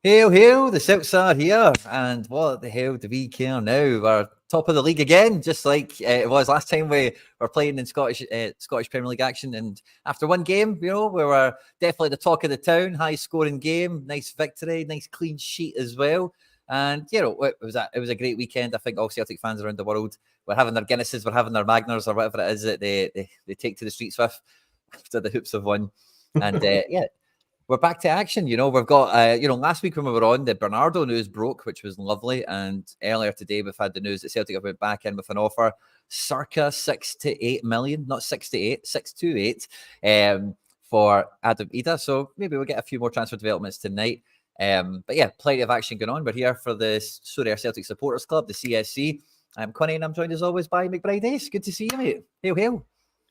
Hail, hail, the Celts are here. And what the hell do we care now? We're top of the league again, just like it was last time we were playing in Scottish Premier League action. And after one game, we were definitely the talk of the town, high scoring game, nice victory, nice clean sheet as well. And, it was a great weekend. I think all Celtic fans around the world were having their Guinnesses, were having their Magners or whatever it is that they take to the streets with after the Hoops have won. And, we're back to action. We've got, last week when we were on, the Bernardo news broke, which was lovely. And earlier today, we've had the news that Celtic have went back in with an offer circa 6 to 8 million, not 6 to 8, 6 to 8 for Adam Ida. So maybe we'll get a few more transfer developments tonight. But yeah, plenty of action going on. We're here for the Sorare Celtic Supporters Club, the CSC. I'm Quinny and I'm joined as always by McBrideAce. Good to see you, mate. Hail, hail.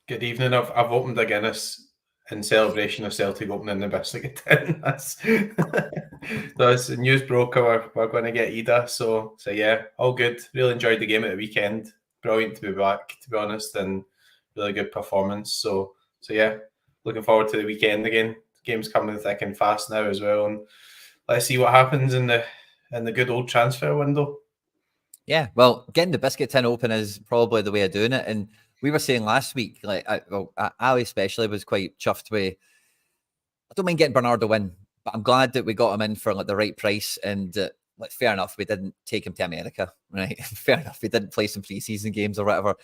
Good evening. I've opened a Guinness in celebration of Celtic opening the biscuit tin. That's the news broke. We're going to get Ida. So yeah, all good. Really enjoyed the game at the weekend. Brilliant to be back, to be honest, and really good performance. So yeah, looking forward to the weekend again. The game's coming thick and fast now as well, and let's see what happens in the good old transfer window. Yeah, well, getting the biscuit tin open is probably the way of doing it, and we were saying last week, Ali especially was quite chuffed with. I don't mind getting Bernardo in, but I'm glad that we got him in for the right price. And fair enough, we didn't take him to America, right? Fair enough, we didn't play some preseason games or whatever.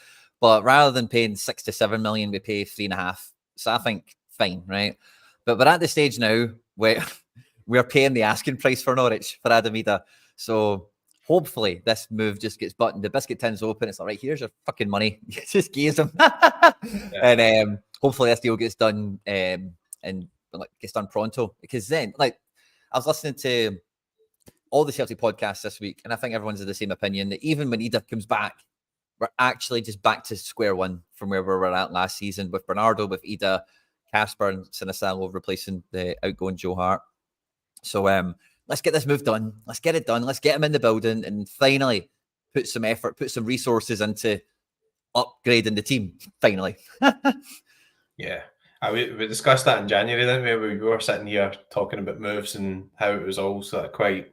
But rather than paying 6 to 7 million, we pay 3.5. So I think fine, right? But we're at the stage now where we're paying the asking price for Norwich for Adam Ida. So hopefully this move just gets buttoned. The biscuit tin's open. It's like, right, here's your fucking money. Just gaze them. And hopefully this deal gets done and gets done pronto. Because then, I was listening to all the Celtic podcasts this week, and I think everyone's of the same opinion that even when Ida comes back, we're actually just back to square one from where we were at last season with Bernardo, with Ida, Casper, and Sinisalo replacing the outgoing Joe Hart. So let's get this move done. Let's get it done. Let's get him in the building and finally put some effort, put some resources into upgrading the team. Finally. Yeah. We discussed that in January, didn't we? We were sitting here talking about moves and how it was all sort of quite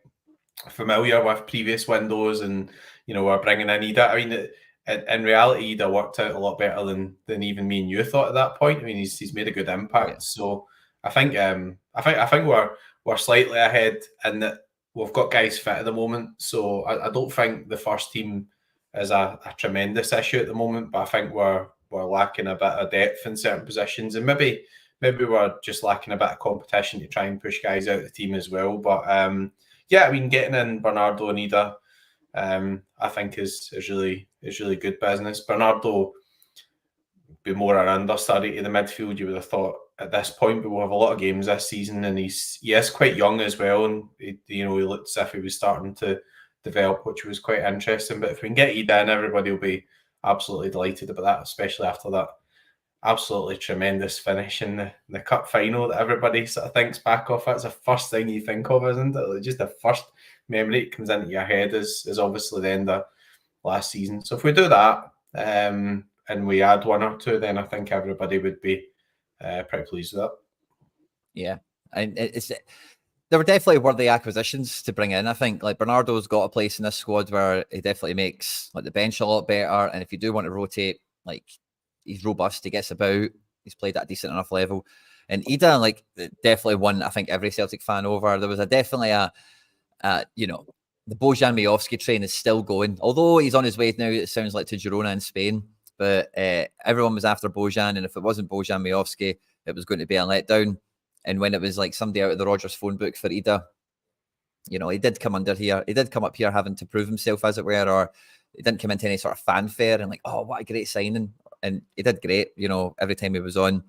familiar with previous windows, and we're bringing in Ida. I mean, in reality, Ida worked out a lot better than even me and you thought at that point. I mean, he's made a good impact. Yeah. So I think we're slightly ahead in that we've got guys fit at the moment. So I don't think the first team is a tremendous issue at the moment, but I think we're lacking a bit of depth in certain positions, and maybe we're just lacking a bit of competition to try and push guys out of the team as well. But yeah, I mean, getting in Bernardo and Ida, I think is really good business. Bernardo be more an understudy to the midfield, you would have thought at this point, but we'll have a lot of games this season, and he is quite young as well, and he looked as if he was starting to develop, which was quite interesting. But if we can get Ida in, everybody will be absolutely delighted about that, especially after that absolutely tremendous finish in the cup final that everybody sort of thinks back of. That's the first thing you think of, isn't it? Just the first memory that comes into your head is obviously the end of last season. So if we do that and we add one or two, then I think everybody would be pretty pleased with that. Yeah, and there were definitely worthy acquisitions to bring in. I think Bernardo's got a place in this squad where he definitely makes the bench a lot better. And if you do want to rotate, he's robust, he gets about, he's played at a decent enough level. And Ida, definitely won, I think, every Celtic fan over. There was definitely the Bojan Majovski train is still going. Although he's on his way now, it sounds like, to Girona in Spain. But everyone was after Bojan, and if it wasn't Bojan Majovski, it was going to be a letdown. And when it was somebody out of the Rodgers phone book for Ida, he did come under here. He did come up here having to prove himself, as it were, or he didn't come into any sort of fanfare and oh, what a great signing. And he did great, every time he was on.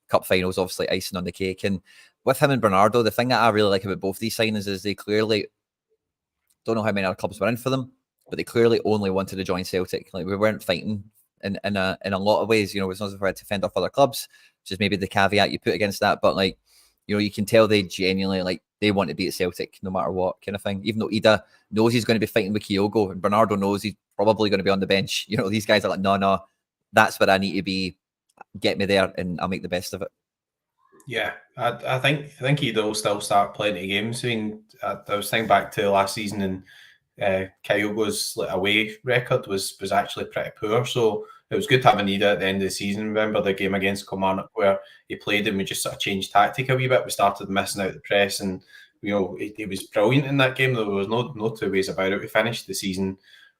Cup finals, obviously icing on the cake. And with him and Bernardo, the thing that I really like about both these signings is they clearly, don't know how many other clubs were in for them, but they clearly only wanted to join Celtic. We weren't fighting in a lot of ways. It's not as if we had to fend off other clubs, which is maybe the caveat you put against that. But you can tell they genuinely they want to be at Celtic no matter what, kind of thing. Even though Ida knows he's going to be fighting with Kyogo, and Bernardo knows he's probably going to be on the bench. These guys are no, that's where I need to be. Get me there, and I'll make the best of it. Yeah, I think he'll still start plenty of games. I mean, I was thinking back to last season, and Kyogo's away record was actually pretty poor. So it was good to have a need at the end of the season. Remember the game against Kilmarnock where he played and we just sort of changed tactic a wee bit. We started missing out the press, and he was brilliant in that game. There was no two ways about it. We finished the season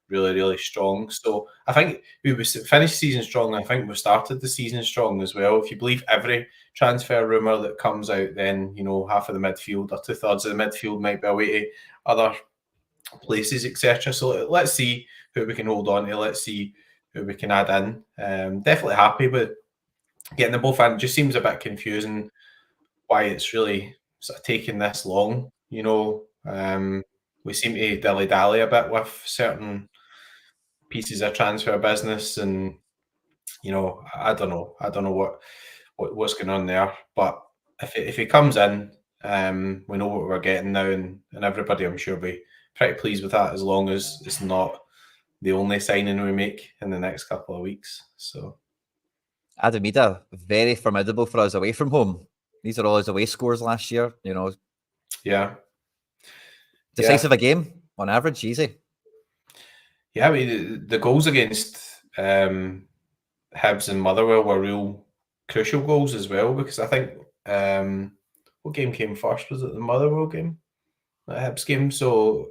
really strong. So I think we finished the season strong. I think we started the season strong as well. If you believe every transfer rumour that comes out, then half of the midfield or 2/3 of the midfield might be away to other places, etc. So let's see who we can hold on to. Let's see who we can add in. Definitely happy with getting them both in. It just seems a bit confusing why it's really sort of taking this long. We seem to dilly dally a bit with certain pieces of transfer business, and I don't know what's going on there. But if he comes in, we know what we're getting now, and everybody, I'm sure, will be pretty pleased with that, as long as it's not the only signing we make in the next couple of weeks. So Adamida, very formidable for us away from home. These are all his away scores last year. Yeah. Decisive a game on average, easy. Yeah, I mean, the goals against Hibs and Motherwell were real crucial goals as well, because I think what game came first? Was it the Motherwell game? The Hibs game? So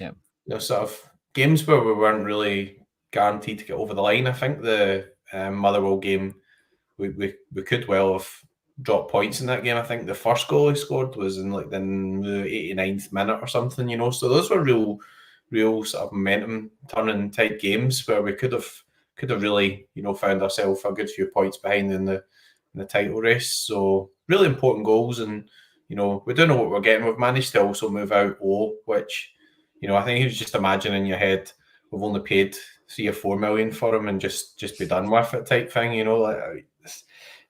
yeah, sort of games where we weren't really guaranteed to get over the line. I think the Motherwell game, we could well have dropped points in that game. I think the first goal he scored was in like the 89th minute or something, So those were real sort of momentum turning type games where we could have really found ourselves a good few points behind in the title race. So really important goals, and we don't know what we're getting. We've managed to also move out which I think he was just imagining in your head we've only paid 3 or 4 million for him and just be done with it type thing. It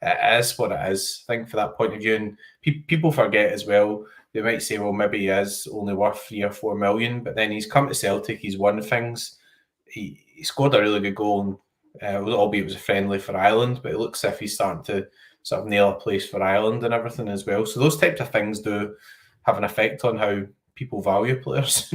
is what it is. I think for that point of view, and people forget as well. They might say, well, maybe he is only worth 3 or 4 million, but then he's come to Celtic, he's won things. He scored a really good goal, albeit it was a friendly for Ireland, but it looks as if he's starting to sort of nail a place for Ireland and everything as well. So those types of things do have an effect on how people value players.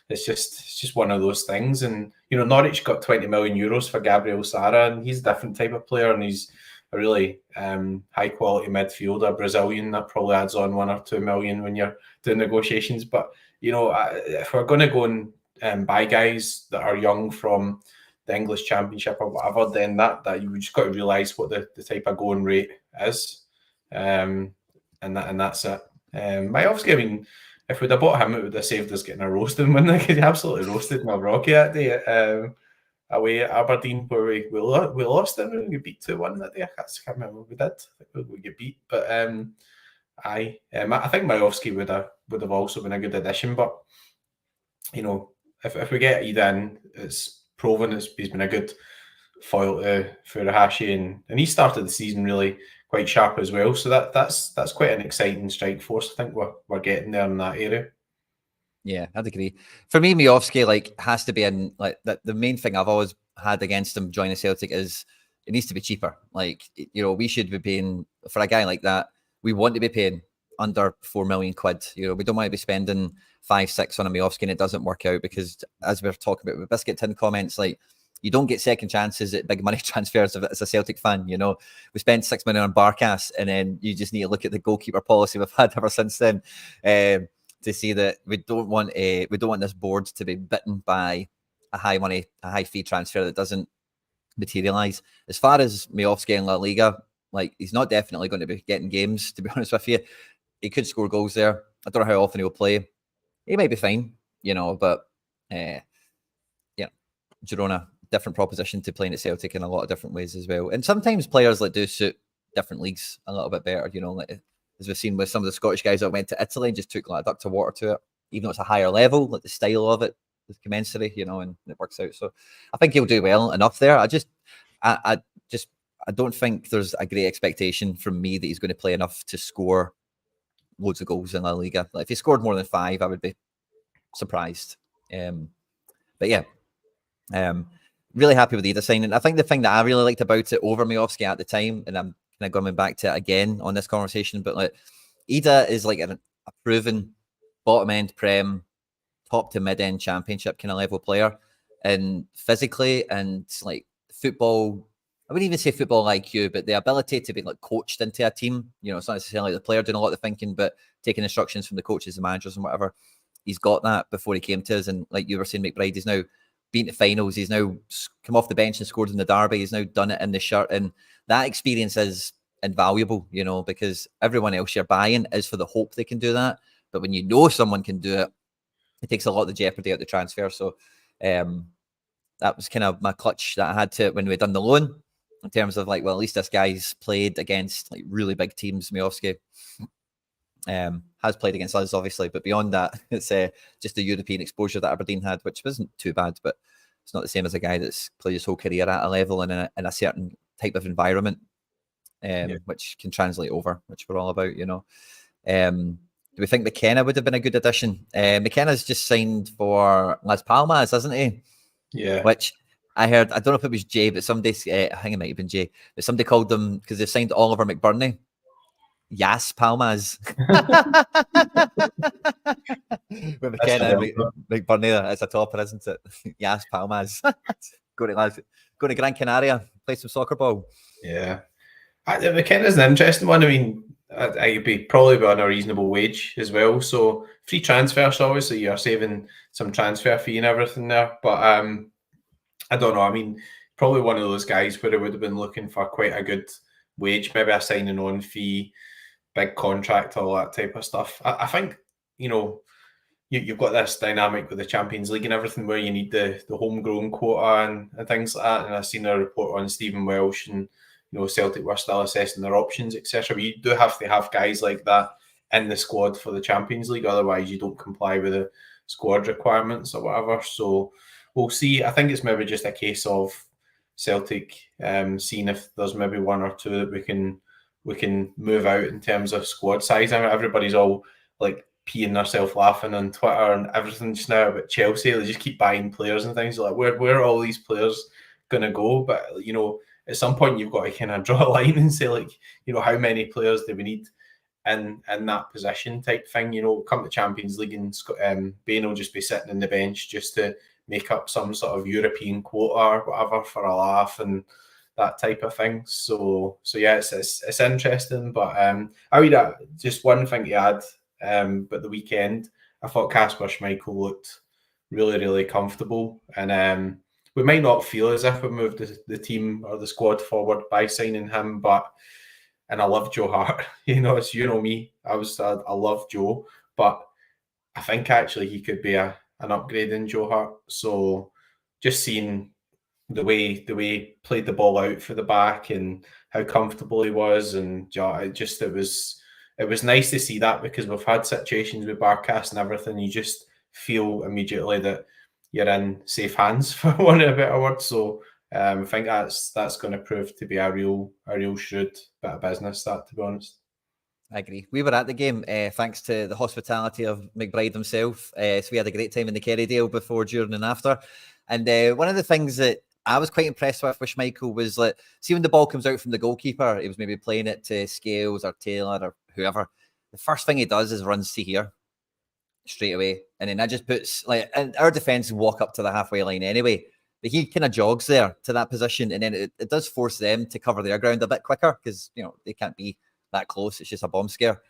It's just one of those things. And Norwich got 20 million euros for Gabriel Sara, and he's a different type of player, and he's a really high quality midfielder, Brazilian. That probably adds on 1 or 2 million when you're doing negotiations. But if we're going to go and buy guys that are young from the English Championship or whatever, then that you just got to realise what the type of going rate is, and that's it. Majowski, I mean, if we'd have bought him, it would have saved us getting a roasting, wouldn't it? He absolutely roasted Rocky that day away at Aberdeen, where we lost it. We beat 2-1 that day. I can't remember what we did. I think we get beat, but I think Majowski would have also been a good addition. But if we get Eden, it's proven he's been a good foil to Furuhashi, and he started the season really quite sharp as well. So that's quite an exciting strike force. I think we're getting there in that area. Yeah, I'd agree. For me, Majowski has to be in the main thing I've always had against him joining Celtic is it needs to be cheaper. We should be paying for a guy like that. We want to be paying under 4 million quid. We don't want to be spending 5-6 on a Majowski and it doesn't work out, because as we were talking about with Biscuit Tin comments, you don't get second chances at big money transfers as a Celtic fan. We spent 6 million on Barkas, and then you just need to look at the goalkeeper policy we've had ever since then. To see that we don't want this board to be bitten by a high fee transfer that doesn't materialise. As far as Majowski in La Liga, he's not definitely going to be getting games, to be honest with you. He could score goals there. I don't know how often he'll play. He might be fine, but Girona, different proposition to playing at Celtic in a lot of different ways as well. And sometimes players do suit different leagues a little bit better, as we've seen with some of the Scottish guys that went to Italy and just took a duck to water to it, even though it's a higher level, the style of it is commensurate, and it works out. So I think he'll do well enough there. I don't think there's a great expectation from me that he's going to play enough to score loads of goals in La Liga. If he scored more than 5, I would be surprised. But yeah, really happy with the signing. I think the thing that I really liked about it over Majowski at the time, and I'm kind of going back to it again on this conversation, but like Ida is like a proven bottom end Prem, top to mid end Championship kind of level player, and physically and like football. I wouldn't even say football IQ, but the ability to be like coached into a team. You know, it's not necessarily the player doing a lot of the thinking, but taking instructions from the coaches, the managers, and whatever. He's got that before he came to us, and like you were saying, McBride, he's now been to finals. He's now come off the bench and scored in the derby. He's now done it in the shirt, and that experience is invaluable. You know, because everyone else you're buying is for the hope they can do that, but when you know someone can do it, it takes a lot of the jeopardy out the transfer. So that was kind of my clutch that I had to when we done the loan, in terms of like, well, at least this guy's played against like really big teams. Miovski has played against us, obviously, but beyond that, it's just the European exposure that Aberdeen had, which wasn't too bad, but it's not the same as a guy that's played his whole career at a level in a certain type of environment, which can translate over, which we're all about, you know. Do we think McKenna would have been a good addition? McKenna's just signed for Las Palmas, hasn't he? Yeah. Which I heard, I don't know if it was Jay, but somebody, I think it might have been Jay, but somebody called them, because they've signed Oliver McBurney, Yas Palmas. With McKenna and McBurney, it's a topper, isn't it? Yas Palmas. Go to Gran Canaria, play some soccer ball. Yeah. McKenna's an interesting one. I mean, I'd be probably on a reasonable wage as well. So free transfers, obviously, you're saving some transfer fee and everything there. But I don't know. I mean, probably one of those guys where it would have been looking for quite a good wage, maybe a signing on fee, big contract, all that type of stuff. I think, you know, you've got this dynamic with the Champions League and everything where you need the homegrown quota and things like that. And I've seen a report on Stephen Welsh and, you know, Celtic were still assessing their options, etc. But you do have to have guys like that in the squad for the Champions League. Otherwise, you don't comply with the squad requirements or whatever. So we'll see. I think it's maybe just a case of Celtic seeing if there's maybe one or two that we can move out in terms of squad size. I mean, everybody's all like peeing themselves laughing on Twitter and everything just now about Chelsea. They just keep buying players and things. Like, where are all these players going to go? But, you know, at some point you've got to kind of draw a line and say, like, you know, how many players do we need in that position type thing? You know, come to Champions League and Bain will just be sitting in the bench just to make up some sort of European quota or whatever for a laugh and that type of thing. So yeah, it's interesting. But I mean, just one thing to add. But the weekend, I thought Kasper Schmeichel looked really, really comfortable, and we might not feel as if we moved the team or the squad forward by signing him, and I love Joe Hart. You know, it's, you know me, I love Joe, but I think actually he could be an upgrade in Joe Hart. So just seeing the way he played the ball out for the back and how comfortable he was, and it was nice to see that, because we've had situations with Barkas and everything. You just feel immediately that you're in safe hands, for want of a better word. So I think that's going to prove to be a real shrewd bit of business, that, to be honest. I agree. We were at the game thanks to the hospitality of McBride himself. So we had a great time in the Kerrydale before, during and after. And one of the things that I was quite impressed with Schmeichel was, like, see, when the ball comes out from the goalkeeper, he was maybe playing it to Scales or Taylor or whoever. The first thing he does is runs to here straight away. And then that just puts, like, and our defence walk up to the halfway line anyway. But he kind of jogs there to that position. And then it does force them to cover their ground a bit quicker, because, you know, they can't be that close. It's just a bomb scare.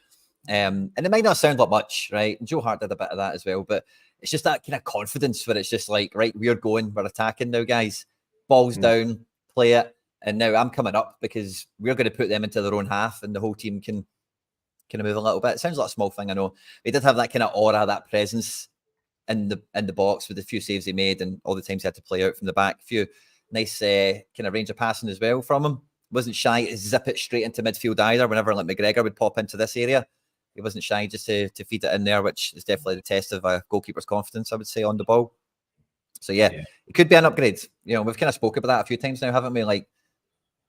And it might not sound like much, right? Joe Hart did a bit of that as well. But it's just that kind of confidence where it's just like, right, we're attacking now, guys. Ball's down, play it. And now I'm coming up, because we're going to put them into their own half, and the whole team can kind of move a little bit. It sounds like a small thing, I know. He did have that kind of aura, that presence in the box with the few saves he made and all the times he had to play out from the back. A few nice kind of range of passing as well from him. Wasn't shy to zip it straight into midfield either. Whenever like McGregor would pop into this area, he wasn't shy just to feed it in there, which is definitely the test of a goalkeeper's confidence, I would say, on the ball. So yeah, it could be an upgrade. You know, we've kind of spoken about that a few times now, haven't we? Like,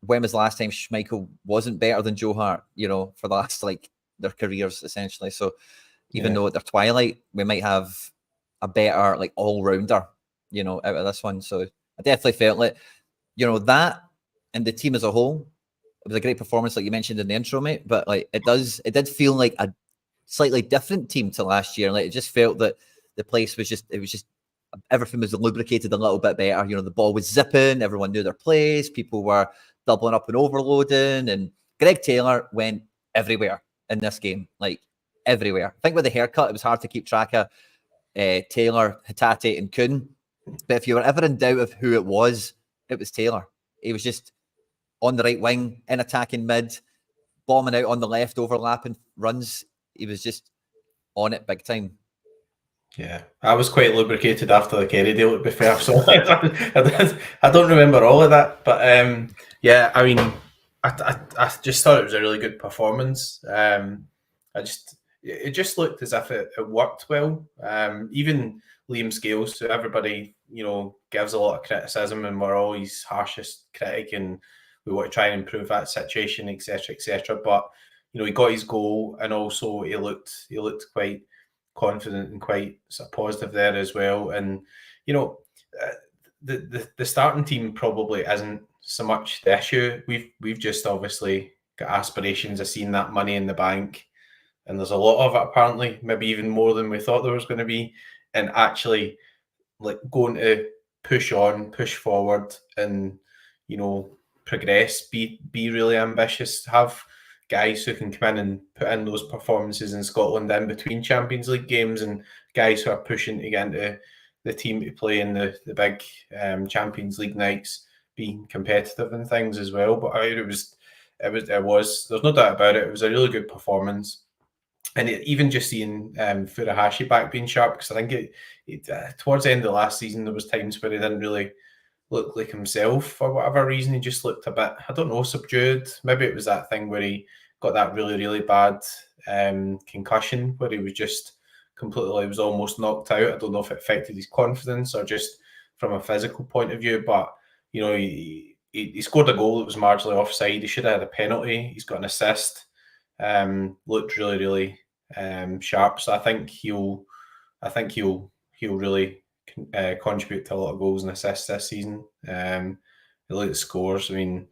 when was the last time Schmeichel wasn't better than Joe Hart, you know, for the last, like, their careers, essentially. So even though at their twilight, we might have a better, like, all-rounder, you know, out of this one. So I definitely felt like, you know, that and the team as a whole, it was a great performance, like you mentioned in the intro, mate. But like it did feel like a slightly different team to last year. Like it just felt that the place was just everything was lubricated a little bit better. You know, the ball was zipping, everyone knew their place, people were doubling up and overloading, and Greg Taylor went everywhere in this game, like everywhere. I think with the haircut, it was hard to keep track of Taylor, Hatate, and Kuhn. But if you were ever in doubt of who it was Taylor. He was just on the right wing, in attacking mid, bombing out on the left, overlapping runs. He was just on it big time. Yeah, I was quite lubricated after the Kerry deal, to be fair. So I don't remember all of that, but yeah, I mean, I just thought it was a really good performance. It just looked as if it worked well. Even Liam Scales, who everybody gives a lot of criticism, and we're all his harshest critic, and we want to try and improve that situation, etc., etc. But he got his goal, and also he looked quite confident and quite sort of positive there as well. And the starting team probably isn't so much the issue. We've just obviously got aspirations of seeing that money in the bank, and there's a lot of it apparently, maybe even more than we thought there was going to be. And actually, like, going to push on, push forward, and progress, be really ambitious, have guys who can come in and put in those performances in Scotland in between Champions League games, and guys who are pushing to get into the team to play in the big Champions League nights, being competitive and things as well. But it was there's no doubt about it. It was a really good performance. And even just seeing Furuhashi back being sharp, because I think towards the end of last season, there was times where he didn't really look like himself for whatever reason. He just looked a bit, I don't know, subdued. Maybe it was that thing where he got that really, really bad concussion where he was just completely, he was almost knocked out. I don't know if it affected his confidence or just from a physical point of view, but he scored a goal that was marginally offside. He should have had a penalty. He's got an assist. Looked really, really sharp. So I think he'll really contribute to a lot of goals and assists this season. Look at scores. I mean,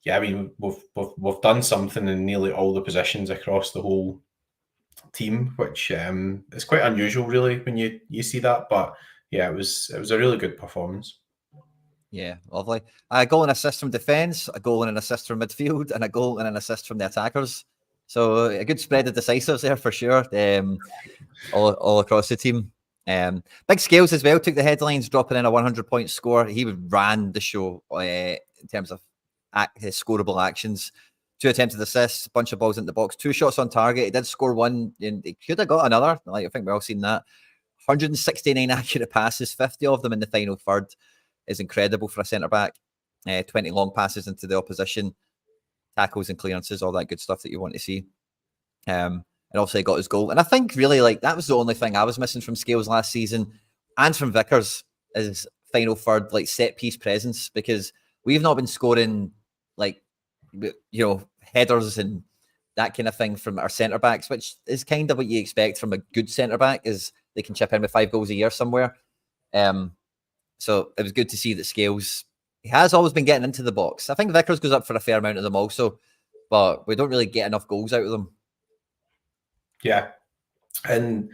we've done something in nearly all the positions across the whole team, which is quite unusual, really, when you see that. But yeah, it was a really good performance. Yeah, lovely. A goal and assist from defence, a goal and an assist from midfield, and a goal and an assist from the attackers. So a good spread of decisives there for sure, all across the team. Big Scales as well took the headlines, dropping in a 100-point score. He ran the show in terms of scoreable actions. 2 attempted assists, a bunch of balls into the box, 2 shots on target. He did score 1, and he could have got another. Like, I think we've all seen that. 169 accurate passes, 50 of them in the final third is incredible for a centre-back. 20 long passes into the opposition, tackles and clearances, all that good stuff that you want to see. And also he got his goal. And I think really, like, that was the only thing I was missing from Scales last season and from Vickers is final third, like, set-piece presence, because we've not been scoring, like, headers and that kind of thing from our centre-backs, which is kind of what you expect from a good centre-back, is they can chip in with 5 goals a year somewhere. So it was good to see that Scales, he has always been getting into the box. I think Vickers goes up for a fair amount of them also, but we don't really get enough goals out of them. Yeah. And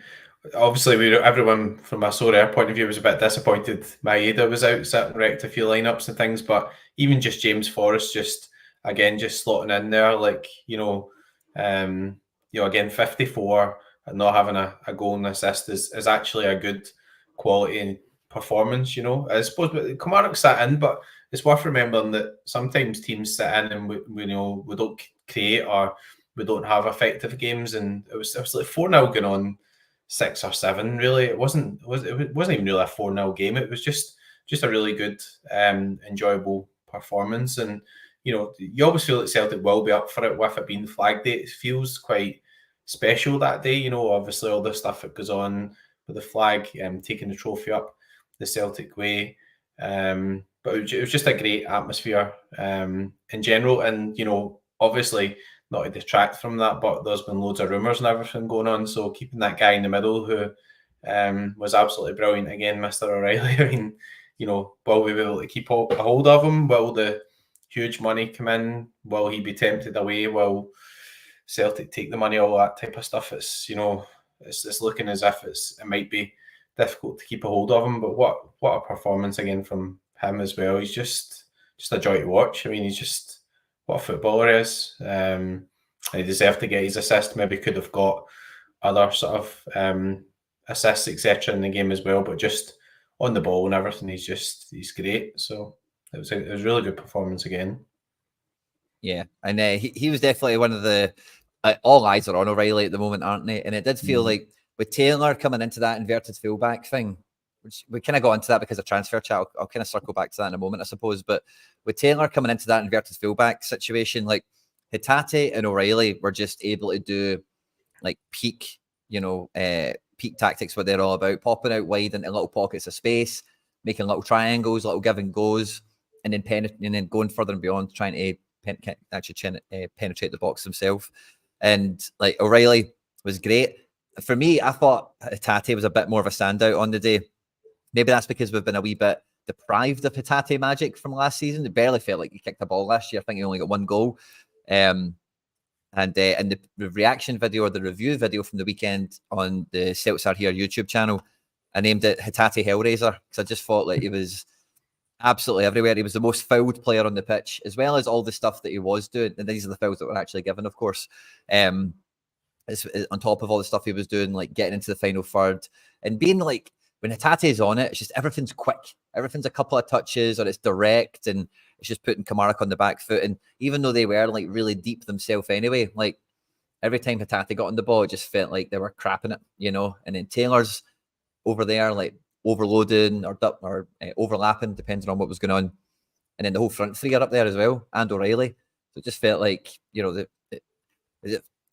obviously, everyone from a Sorare point of view was a bit disappointed Maeda was out, sitting wrecked a few lineups and things, but even just James Forrest, just slotting in there, like, again, 54 and not having a goal and assist is actually a good quality performance. I suppose Kilmarnock sat in, but it's worth remembering that sometimes teams sit in and we don't create, or we don't have effective games, and it was like 4-0 going on 6 or 7. Really, it wasn't even really a 4-0 game. It was just a really good, enjoyable performance. And you always feel that Celtic will be up for it, with it being Flagday. It feels quite special that day. Obviously all the stuff that goes on with the flag, taking the trophy up the Celtic way. But it was just a great atmosphere in general. And, obviously not to detract from that, but there's been loads of rumours and everything going on. So keeping that guy in the middle who was absolutely brilliant again, Mr. O'Reilly. I mean, will we be able to keep a hold of him? Will the huge money come in? Will he be tempted away? Will Celtic take the money? All that type of stuff. It's it's looking as if it might be difficult to keep a hold of him. But what a performance again from him as well. He's just a joy to watch. I mean, he's just what a footballer he is. He deserved to get his assist. Maybe could have got other sort of assists, etc. in the game as well. But just on the ball and everything, he's great. So it was a really good performance again. Yeah, and he was definitely one of the all eyes are on O'Reilly at the moment, aren't they? And it did feel like with Taylor coming into that inverted fullback thing, which we kind of got into that because of transfer chat. I'll kind of circle back to that in a moment, I suppose. But with Taylor coming into that inverted fullback situation, like Hatate and O'Reilly were just able to do like peak tactics, what they're all about, popping out wide into little pockets of space, making little triangles, little give and goes, and then going further and beyond, trying to penetrate the box himself. And like O'Reilly was great. For me, I thought Hatate was a bit more of a standout on the day. Maybe that's because we've been a wee bit deprived of Hatate magic from last season. It barely felt like he kicked the ball last year. I think he only got one goal. And the reaction video or the review video from the weekend on the Celts Are Here YouTube channel, I named it Hatate Hellraiser because I just thought like he was absolutely everywhere. He was the most fouled player on the pitch, as well as all the stuff that he was doing. And these are the fouls that were actually given, of course. It's on top of all the stuff he was doing, like getting into the final third and being like, when Hatate's on it, it's just everything's quick. Everything's a couple of touches or it's direct and it's just putting Kamara on the back foot. And even though they were like really deep themselves anyway, like every time Hatate got on the ball, it just felt like they were crapping it, And then Taylor's over there, like overloading or overlapping, depending on what was going on. And then the whole front three are up there as well, and O'Reilly. So it just felt like,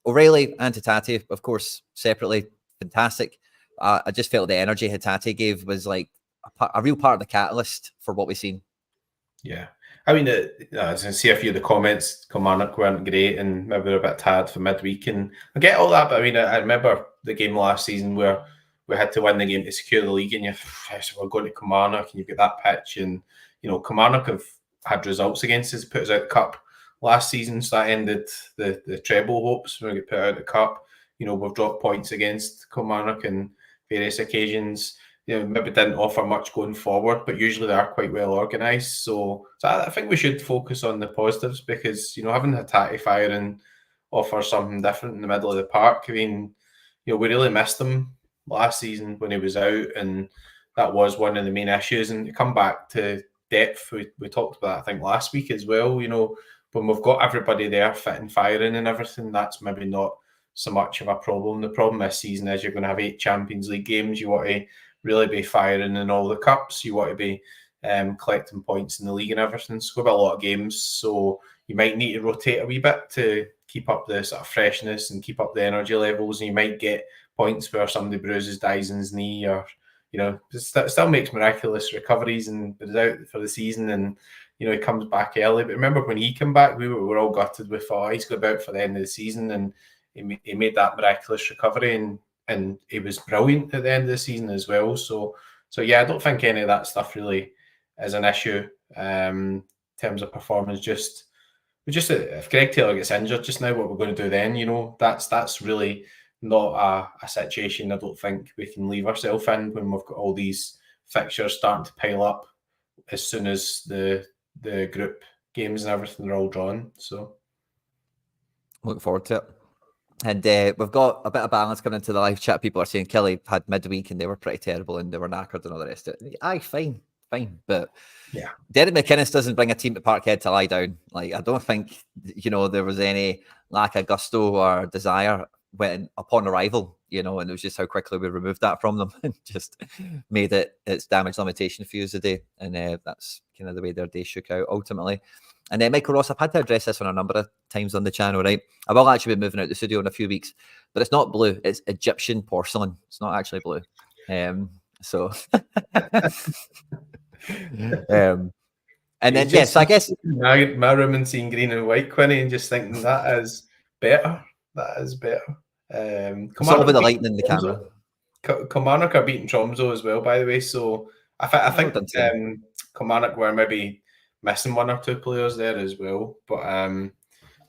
O'Reilly and Hatate, of course, separately, fantastic. I just felt the energy Hatate gave was like a real part of the catalyst for what we've seen. Yeah. I mean, I was going to see a few of the comments, Kilmarnock weren't great and maybe they're a bit tired for midweek. And I get all that, but I mean, I remember the game last season where we had to win the game to secure the league and we're going to Kilmarnock and you've got that pitch. And, Kilmarnock have had results against us, put us out the cup last season. So that ended the treble hopes when we get put out the cup. We've dropped points against Kilmarnock in various occasions. Maybe didn't offer much going forward, but usually they are quite well organised. So I think we should focus on the positives because, having Hatate firing offers something different in the middle of the park. I mean, we really missed him last season when he was out, and that was one of the main issues. And to come back to depth, we talked about that, I think, last week as well. When we've got everybody there fit and firing and everything, that's maybe not so much of a problem. The problem this season is you're going to have 8 Champions League games. You want to really be firing in all the cups. You want to be collecting points in the league and everything. So we've got a lot of games. So you might need to rotate a wee bit to keep up the sort of freshness and keep up the energy levels. And you might get points where somebody bruises Dyson's knee or, still makes miraculous recoveries and is out for the season and, he comes back early. But remember when he came back, we were all gutted. We thought, he's going to be out for the end of the season. And he made that miraculous recovery and he was brilliant at the end of the season as well. So yeah, I don't think any of that stuff really is an issue in terms of performance. Just if Greg Taylor gets injured just now, what we're going to do then, that's really not a situation I don't think we can leave ourselves in when we've got all these fixtures starting to pile up as soon as the group games and everything are all drawn. So looking forward to it. And we've got a bit of balance coming into the live chat. People are saying Kelly had midweek and they were pretty terrible and they were knackered and all the rest of it. Aye, fine. But yeah, Derek McInnes doesn't bring a team to Parkhead to lie down. Like, I don't think, there was any lack of gusto or desire when upon arrival, and it was just how quickly we removed that from them and just made it its damage limitation fuse a day. And that's kind of the way their day shook out ultimately. And then Michael Ross, I've had to address this on a number of times on the channel, right? I will actually be moving out the studio in a few weeks, but it's not blue. It's Egyptian porcelain. It's not actually blue. So, and then, yes, I guess my room and seeing green and white, Quinny, and just thinking that is better. That is better. Sort of with the lighting in the camera. Kilmarnock are beating Tromso as well, by the way. So I think Kilmarnock were maybe missing one or two players there as well. But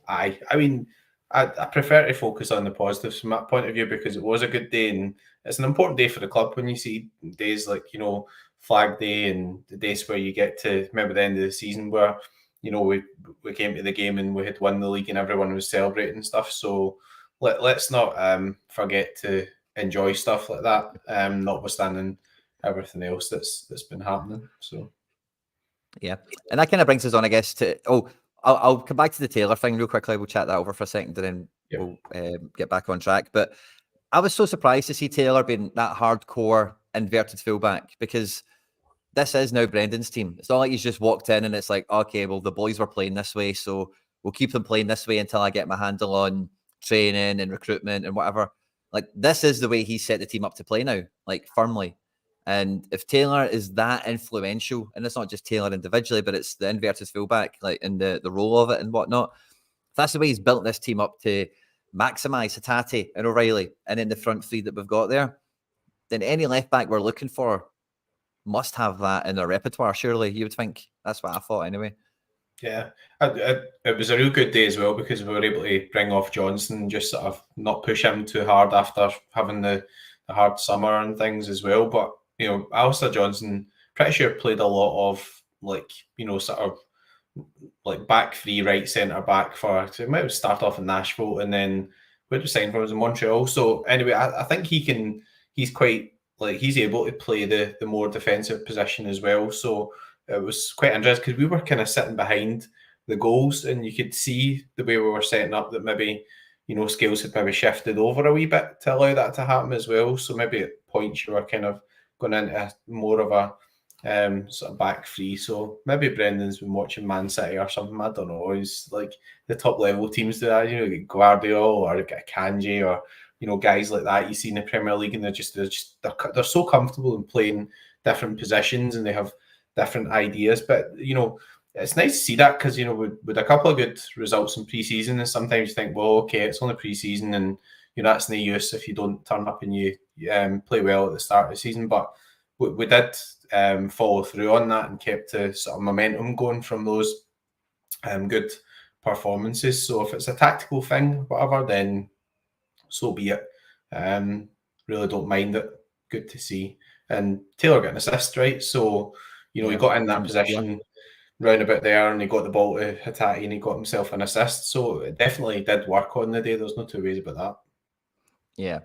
I mean, I prefer to focus on the positives from that point of view, because it was a good day, and it's an important day for the club when you see days like, you know, Flag Day and the days where you get to remember the end of the season where, you know, we came to the game and we had won the league and everyone was celebrating and stuff. So let's not forget to enjoy stuff like that, notwithstanding everything else that's been happening. So yeah, and that kind of brings us on, I guess, to I'll come back to the Taylor thing real quickly. We'll chat that over for a second, and then we'll get back on track. But I was so surprised to see Taylor being that hardcore inverted fullback, because this is now Brendan's team. It's not like he's just walked in and it's like, okay, well, the boys were playing this way, so we'll keep them playing this way until I get my handle on training and recruitment and whatever. Like, this is the way he set the team up to play now, like, firmly. And if Taylor is that influential, and it's not just Taylor individually, but it's the inverted fullback, like, in the role of it and whatnot, if that's the way he's built this team up to maximise Hatate and O'Reilly and in the front three that we've got there, then any left back we're looking for must have that in their repertoire, surely, you would think. That's what I thought anyway. Yeah, it was a real good day as well, because we were able to bring off Johnson and just sort of not push him too hard after having the hard summer and things as well. But, you know, Alistair Johnson, pretty sure played a lot of, like, you know, sort of like back three, right centre back for, so he might have started off in Nashville and then where was signed from, was in Montreal. So anyway, I think he's quite, like, he's able to play the more defensive position as well. So it was quite interesting, because we were kind of sitting behind the goals and you could see the way we were setting up that maybe, you know, Scales had maybe shifted over a wee bit to allow that to happen as well. So maybe at points you were kind of going into more of a sort of back three. So maybe Brendan's been watching Man City or something. I don't know. He's like the top level teams do that. You know, like Guardiola or Kanji or, you know, guys like that you see in the Premier League, and they're so comfortable in playing different positions and they have different ideas. But, you know, it's nice to see that, because, you know, with a couple of good results in pre-season, and sometimes you think, well, okay, it's only pre-season and, you know, that's no use if you don't turn up and you play well at the start of the season. But we did follow through on that and kept the sort of momentum going from those good performances. So if it's a tactical thing, whatever, then so be it. Really don't mind it. Good to see. And Taylor got an assist, right? So, you know, he got in that position round about there and he got the ball to Hatate and he got himself an assist. So it definitely did work on the day. There's no two ways about that. Yeah.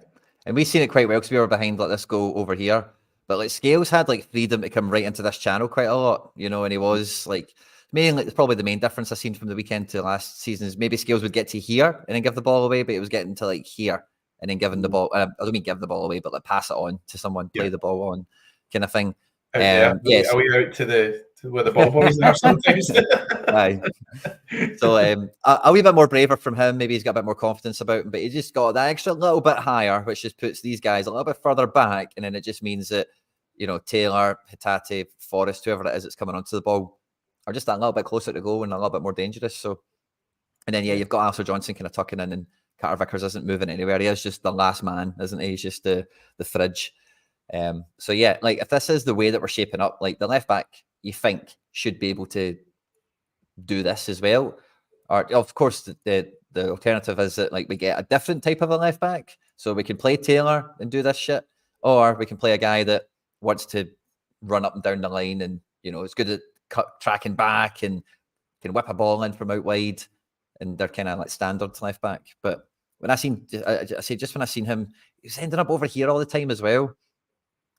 And we've seen it quite well because we were behind like this goal over here. But like Scales had like freedom to come right into this channel quite a lot, you know, and he was like, mainly, it's probably the main difference I've seen from the weekend to last season is maybe Scales would get to here and then give the ball away, but it was getting to like here and then giving the ball. I don't mean give the ball away, but like pass it on to someone, play the ball on, kind of thing. Are we out to where the ball boys are sometimes? Aye. So a wee bit more braver from him. Maybe he's got a bit more confidence about him, but he just got that extra little bit higher, which just puts these guys a little bit further back, and then it just means that, you know, Taylor, Hatate, Forrest, whoever it is that's coming onto the ball, are just that little bit closer to goal and a little bit more dangerous. So, and then you've got Alistair Johnson kind of tucking in, and Carter Vickers isn't moving anywhere. He is just the last man, isn't he? He's just the fridge. So yeah, like if this is the way that we're shaping up, like the left back, you think should be able to do this as well. Or of course, the alternative is that like we get a different type of a left back, so we can play Taylor and do this shit, or we can play a guy that wants to run up and down the line and, you know, is good at tracking back and can whip a ball in from out wide, and they're kind of like standard left back. But when I seen, I say just when I seen him, he was ending up over here all the time as well,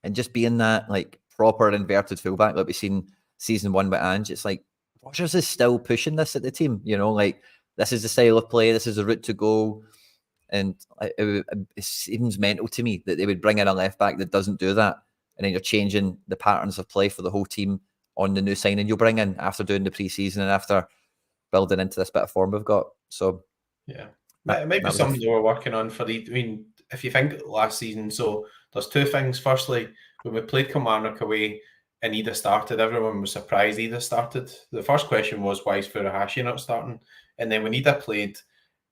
and just being that like proper inverted fullback like we've seen season one with Ange. It's like Rodgers is still pushing this at the team, you know, like this is the style of play, this is the route to go. And it seems mental to me that they would bring in a left back that doesn't do that, and then you're changing the patterns of play for the whole team on the new signing you'll bring in after doing the pre-season and after building into this bit of form we've got. So yeah, it might be something they were working on for the. I mean, if you think last season, so there's two things. Firstly, when we played Kilmarnock away and Ida started, everyone was surprised Ida started. The first question was, why is Furuhashi not starting? And then when Ida played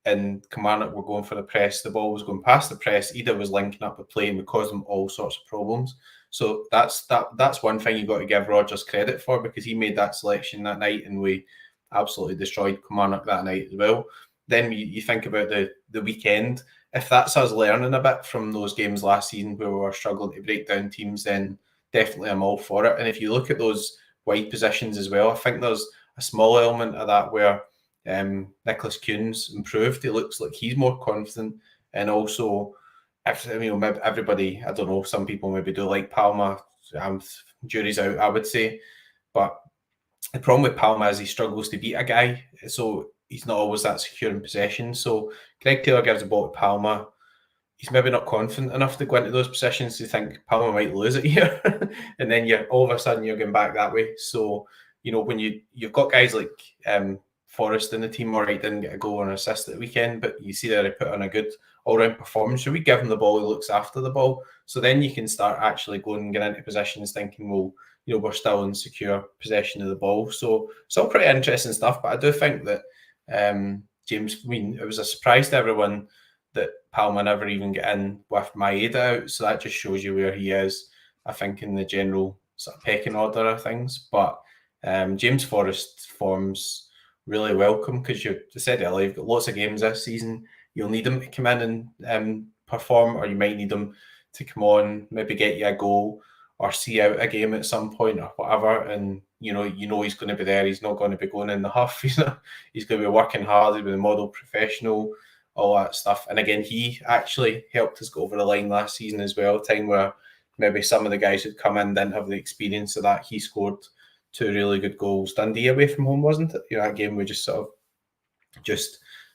and Kilmarnock were going for the press, the ball was going past the press, Ida was linking up the play and would cause them all sorts of problems. So that's one thing you've got to give Rodgers credit for, because he made that selection that night and we absolutely destroyed Kilmarnock that night as well. Then you think about the weekend. If that's us learning a bit from those games last season where we were struggling to break down teams, then definitely I'm all for it. And if you look at those wide positions as well, I think there's a small element of that where Nicholas Kuhn's improved. He looks like he's more confident, and also, maybe everybody, I don't know, some people maybe do like Palma. Jury's out, I would say, but the problem with Palma is he struggles to beat a guy, so he's not always that secure in possession. So Greg Taylor gives the ball to Palma. He's maybe not confident enough to go into those positions to think Palma might lose it here, and then you're all of a sudden you're going back that way. So when you've got guys like Forrest in the team, all right, didn't get a goal or an assist at the weekend, but you see that he put on a good all-round performance. So we give him the ball, he looks after the ball. So then you can start actually going and get into positions thinking, well, we're still in secure possession of the ball. So it's all pretty interesting stuff. But I do think that James, it was a surprise to everyone that Palma never even get in with Maeda out. So that just shows you where he is, I think, in the general sort of pecking order of things. But James Forrest forms really welcome, because you said earlier, you've got lots of games this season. You'll need him to come in and perform, or you might need him to come on, maybe get you a goal or see out a game at some point or whatever. And he's going to be there. He's not going to be going in the huff. He's going to be working hard. He'll be a model professional, all that stuff. And again, he actually helped us go over the line last season as well. A time where maybe some of the guys who'd come in didn't have the experience of that. He scored 2 really good goals. Dundee away from home, wasn't it? That game we just sort of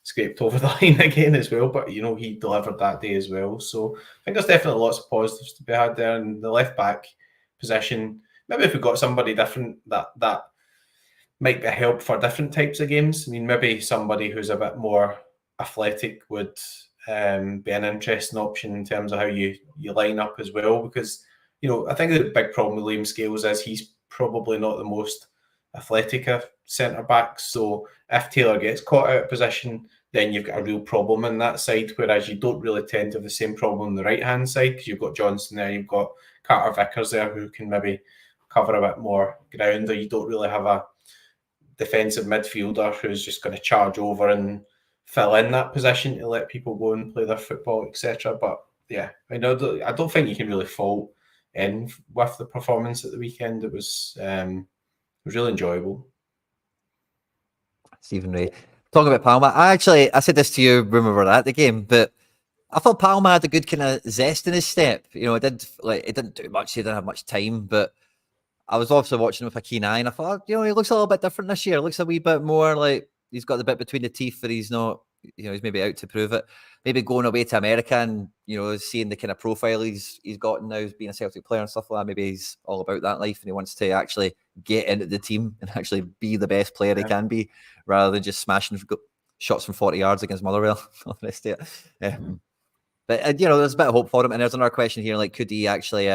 scraped over the line again as well. But he delivered that day as well. So I think there's definitely lots of positives to be had there. And the left back position, maybe if we got somebody different, that might be a help for different types of games. Maybe somebody who's a bit more athletic would be an interesting option in terms of how you line up as well. Because I think the big problem with Liam Scales is he's probably not the most athletic of centre backs. So if Taylor gets caught out of position, then you've got a real problem in that side. Whereas you don't really tend to have the same problem on the right hand side, because you've got Johnson there, you've got Carter Vickers there who can maybe cover a bit more ground, or you don't really have a defensive midfielder who's just going to charge over and fill in that position to let people go and play their football, etc. But yeah, I don't think you can really fault in with the performance at the weekend. It was really enjoyable. Stephen Ray, talking about Palma, I said this to you when we were at the game, but I thought Palma had a good kind of zest in his step. It didn't do much. He didn't have much time, but I was also watching him with a keen eye, and I thought, he looks a little bit different this year. Looks a wee bit more like he's got the bit between the teeth, but he's not. He's maybe out to prove it. Maybe going away to America and seeing the kind of profile he's got now as being a Celtic player and stuff like that. Maybe he's all about that life and he wants to actually get into the team and actually be the best player he can be, rather than just smashing shots from 40 yards against Motherwell. But there's a bit of hope for him. And there's another question here: could he actually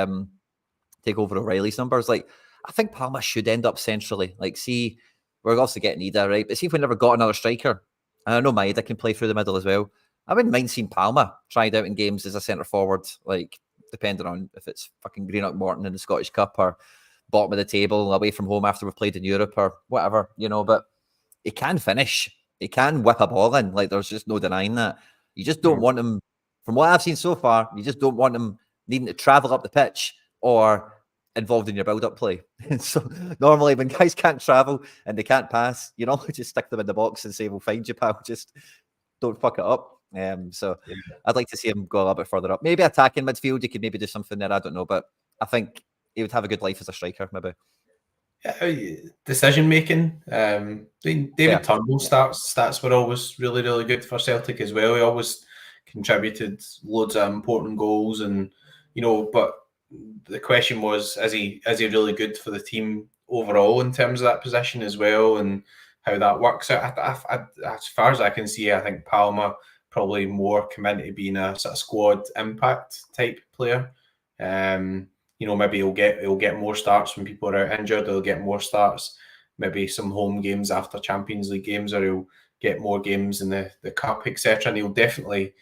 take over O'Reilly's numbers? I think Palma should end up centrally. See, we're also getting Ida, right? But see if we never got another striker. And I know Maeda can play through the middle as well. I wouldn't mind seeing Palma tried out in games as a centre forward, depending on if it's fucking Greenock Morton in the Scottish Cup or bottom of the table away from home after we've played in Europe or whatever, But he can finish. He can whip a ball in. There's just no denying that. You just don't want him, from what I've seen so far, you just don't want him needing to travel up the pitch or involved in your build-up play. And so normally when guys can't travel and they can't pass, just stick them in the box and say, we'll find you, pal. Just don't fuck it up. I'd like to see him go a little bit further up. Maybe attacking midfield, you could maybe do something there. I don't know, but I think he would have a good life as a striker, maybe. Yeah, decision making. David Turnbull's stats were always really, really good for Celtic as well. He always contributed loads of important goals, and but the question was, is he really good for the team overall in terms of that position as well, and how that works out? As far as I can see, I think Palma probably more committed to being a sort of squad impact type player. Maybe he'll get more starts when people are out injured. He'll get more starts, maybe some home games after Champions League games, or he'll get more games in the cup, etc. And he'll definitely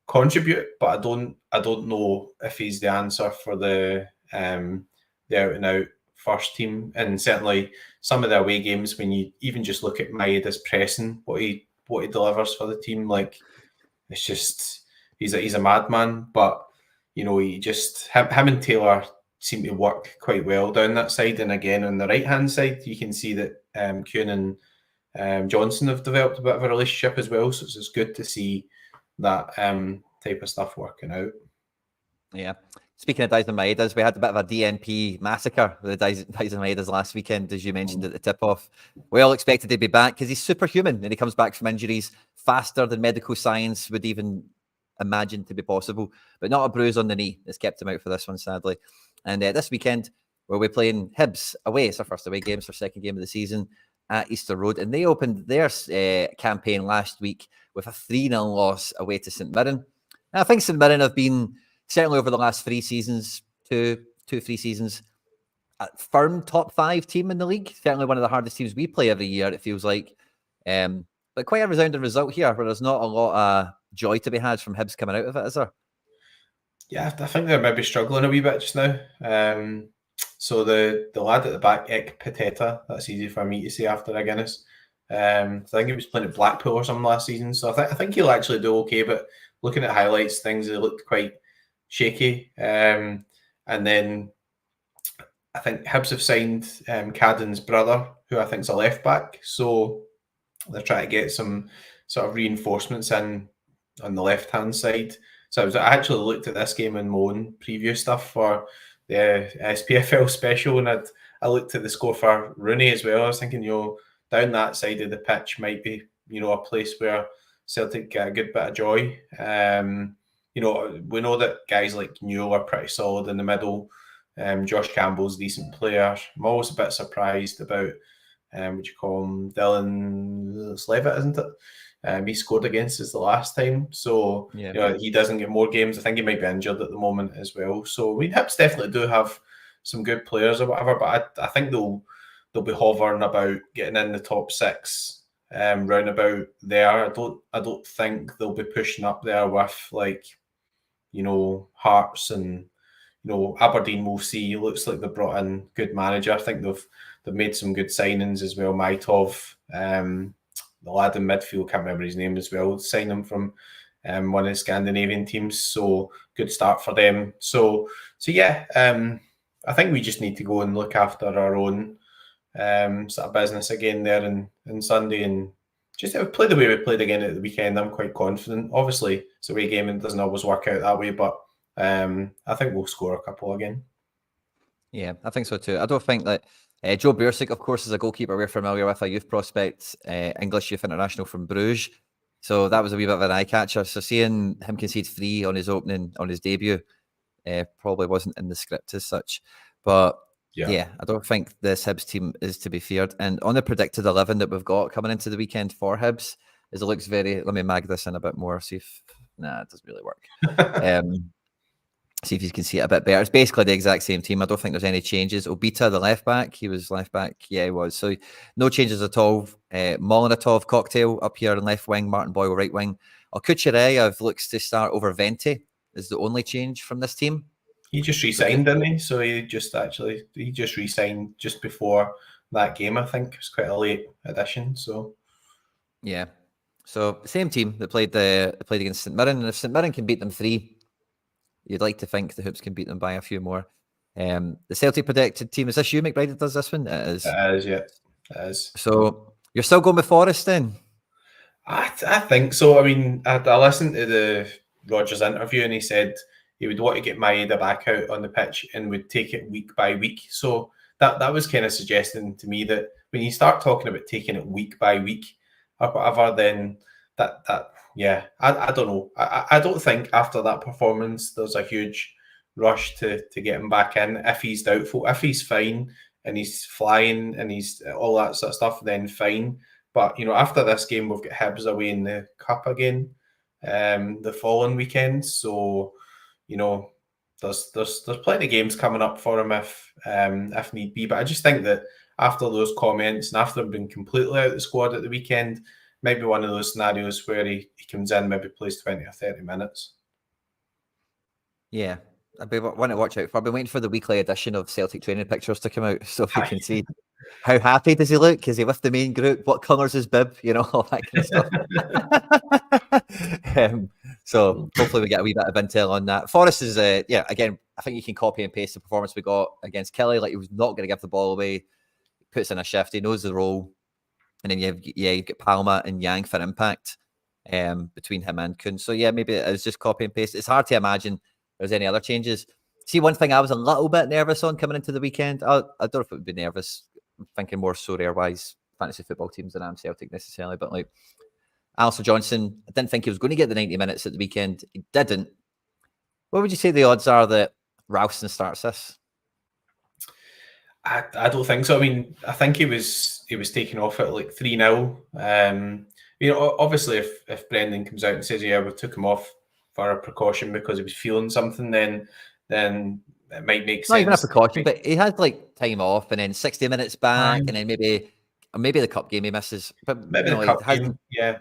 contribute, but I don't know if he's the answer for the the out-and-out first team. And certainly some of the away games, when you even just look at Maeda's pressing, what he delivers for the team, like, it's just, he's a madman. But, you know, he just, him and Taylor seem to work quite well down that side. And again, on the right-hand side, you can see that Kuhn and Johnson have developed a bit of a relationship as well. So it's good to see that type of stuff working out. Yeah. Speaking of Dyson Maedas, we had a bit of a DNP massacre with the Dyson Maedas last weekend, as you mentioned at the tip-off. We all expected he'd be back because he's superhuman and he comes back from injuries faster than medical science would even imagine to be possible. But not a bruise on the knee that's kept him out for this one, sadly. And this weekend, we're playing Hibs away. It's our first away game. It's our second game of the season at Easter Road. And they opened their campaign last week with a 3-0 loss away to St Mirren. And I think St Mirren have been, certainly over the last 3 seasons, 3 seasons, a firm top 5 team in the league. Certainly one of the hardest teams we play every year, it feels like. But quite a resounding result here, where there's not a lot of joy to be had from Hibs coming out of it, is there? Yeah, I think they're maybe struggling a wee bit just now. So the lad at the back, Ek Pateta, that's easy for me to say after a Guinness. I think he was playing at Blackpool or something last season, so I think he'll actually do okay. But looking at highlights, things, they looked quite shaky. And then I think Hibs have signed Cadden's brother, who I think is a left back. So they're trying to get some sort of reinforcements in on the left hand side. So I actually looked at this game in my own preview stuff for the SPFL special, and I looked at the score for Rooney as well. I was thinking, down that side of the pitch might be, a place where Celtic get a good bit of joy. We know that guys like Newell are pretty solid in the middle. Josh Campbell's a decent player. I'm always a bit surprised about what you call him, Dylan Slevett, isn't it? He scored against us the last time, so he doesn't get more games. I think he might be injured at the moment as well. So Hibs definitely do have some good players or whatever, but I think they'll be hovering about getting in the top 6, round about there. I don't think they'll be pushing up there with Hearts and Aberdeen. We'll see. Looks like they've brought in good manager. I think they've made some good signings as well. Maitov, the lad in midfield, can't remember his name as well, signed him from one of the Scandinavian teams. So good start for them. So yeah, I think we just need to go and look after our own sort of business again there in Sunday, and just play the way we played again at the weekend. I'm quite confident. Obviously, it's a away game and it doesn't always work out that way, but I think we'll score a couple again. Yeah, I think so too. I don't think that Joe Bursik, of course, is a goalkeeper we're familiar with, a youth prospect, English youth international from Bruges. So that was a wee bit of an eye catcher. So seeing him concede 3 on his debut, probably wasn't in the script as such. But yeah, I don't think this Hibs team is to be feared. And on the predicted 11 that we've got coming into the weekend for Hibs, it looks very, let me mag this in a bit more, see if, it doesn't really work. See if you can see it a bit better. It's basically the exact same team. I don't think there's any changes. Obita, the left back, he was left back. Yeah, he was. So no changes at all. Molinatov, Cocktail up here in left wing, Martin Boyle right wing. Kuchereyev looks to start over Vente is the only change from this team. He just re-signed, didn't he? So he just re-signed just before that game, I think. It was quite a late addition. So yeah. So same team that played against St Mirren. And if St Mirren can beat them 3, you'd like to think the Hibs can beat them by a few more. The Celtic predicted team, is this you, McBride, that does this one? It is. It is, yeah. It is. So you're still going with Forest then? I think so. I mean, I listened to the Rodgers interview and he said he would want to get Maeda back out on the pitch and would take it week by week. So that was kind of suggesting to me that when you start talking about taking it week by week or whatever, then that yeah, I don't know. I don't think after that performance there's a huge rush to get him back in. If he's doubtful, if he's fine and he's flying and he's all that sort of stuff, then fine. But after this game, we've got Hibs away in the cup again, the following weekend. So there's plenty of games coming up for him if need be. But I just think that after those comments and after him being completely out of the squad at the weekend, maybe one of those scenarios where he comes in, maybe plays 20 or 30 minutes. Yeah. I've been wanting to watch out for. I've been waiting for the weekly edition of Celtic training pictures to come out, so we can see how happy does he look? Is he with the main group? What colour's his bib? You know, all that kind of stuff. So hopefully we get a wee bit of intel on that. Forrest is, again, I think you can copy and paste the performance we got against Kelly. Like, he was not going to give the ball away. He puts in a shift. He knows the role. And then you've got Palma and Yang for impact between him and Kun. So yeah, maybe it's just copy and paste. It's hard to imagine there's any other changes. See, one thing I was a little bit nervous on coming into the weekend. I don't know if it would be nervous. I'm thinking more Sorare-wise fantasy football teams than I'm Celtic necessarily. But like Alistair Johnson, I didn't think he was going to get the 90 minutes at the weekend. He didn't. What would you say the odds are that Ralston starts this? I don't think so. I mean, I think he was taken off at like 3-0. Obviously, if Brendan comes out and says, yeah, we took him off for a precaution because he was feeling something, then it might make sense. Not even a precaution, but he had like time off and then 60 minutes back, and then maybe the cup game he misses. But maybe the cup game, yeah.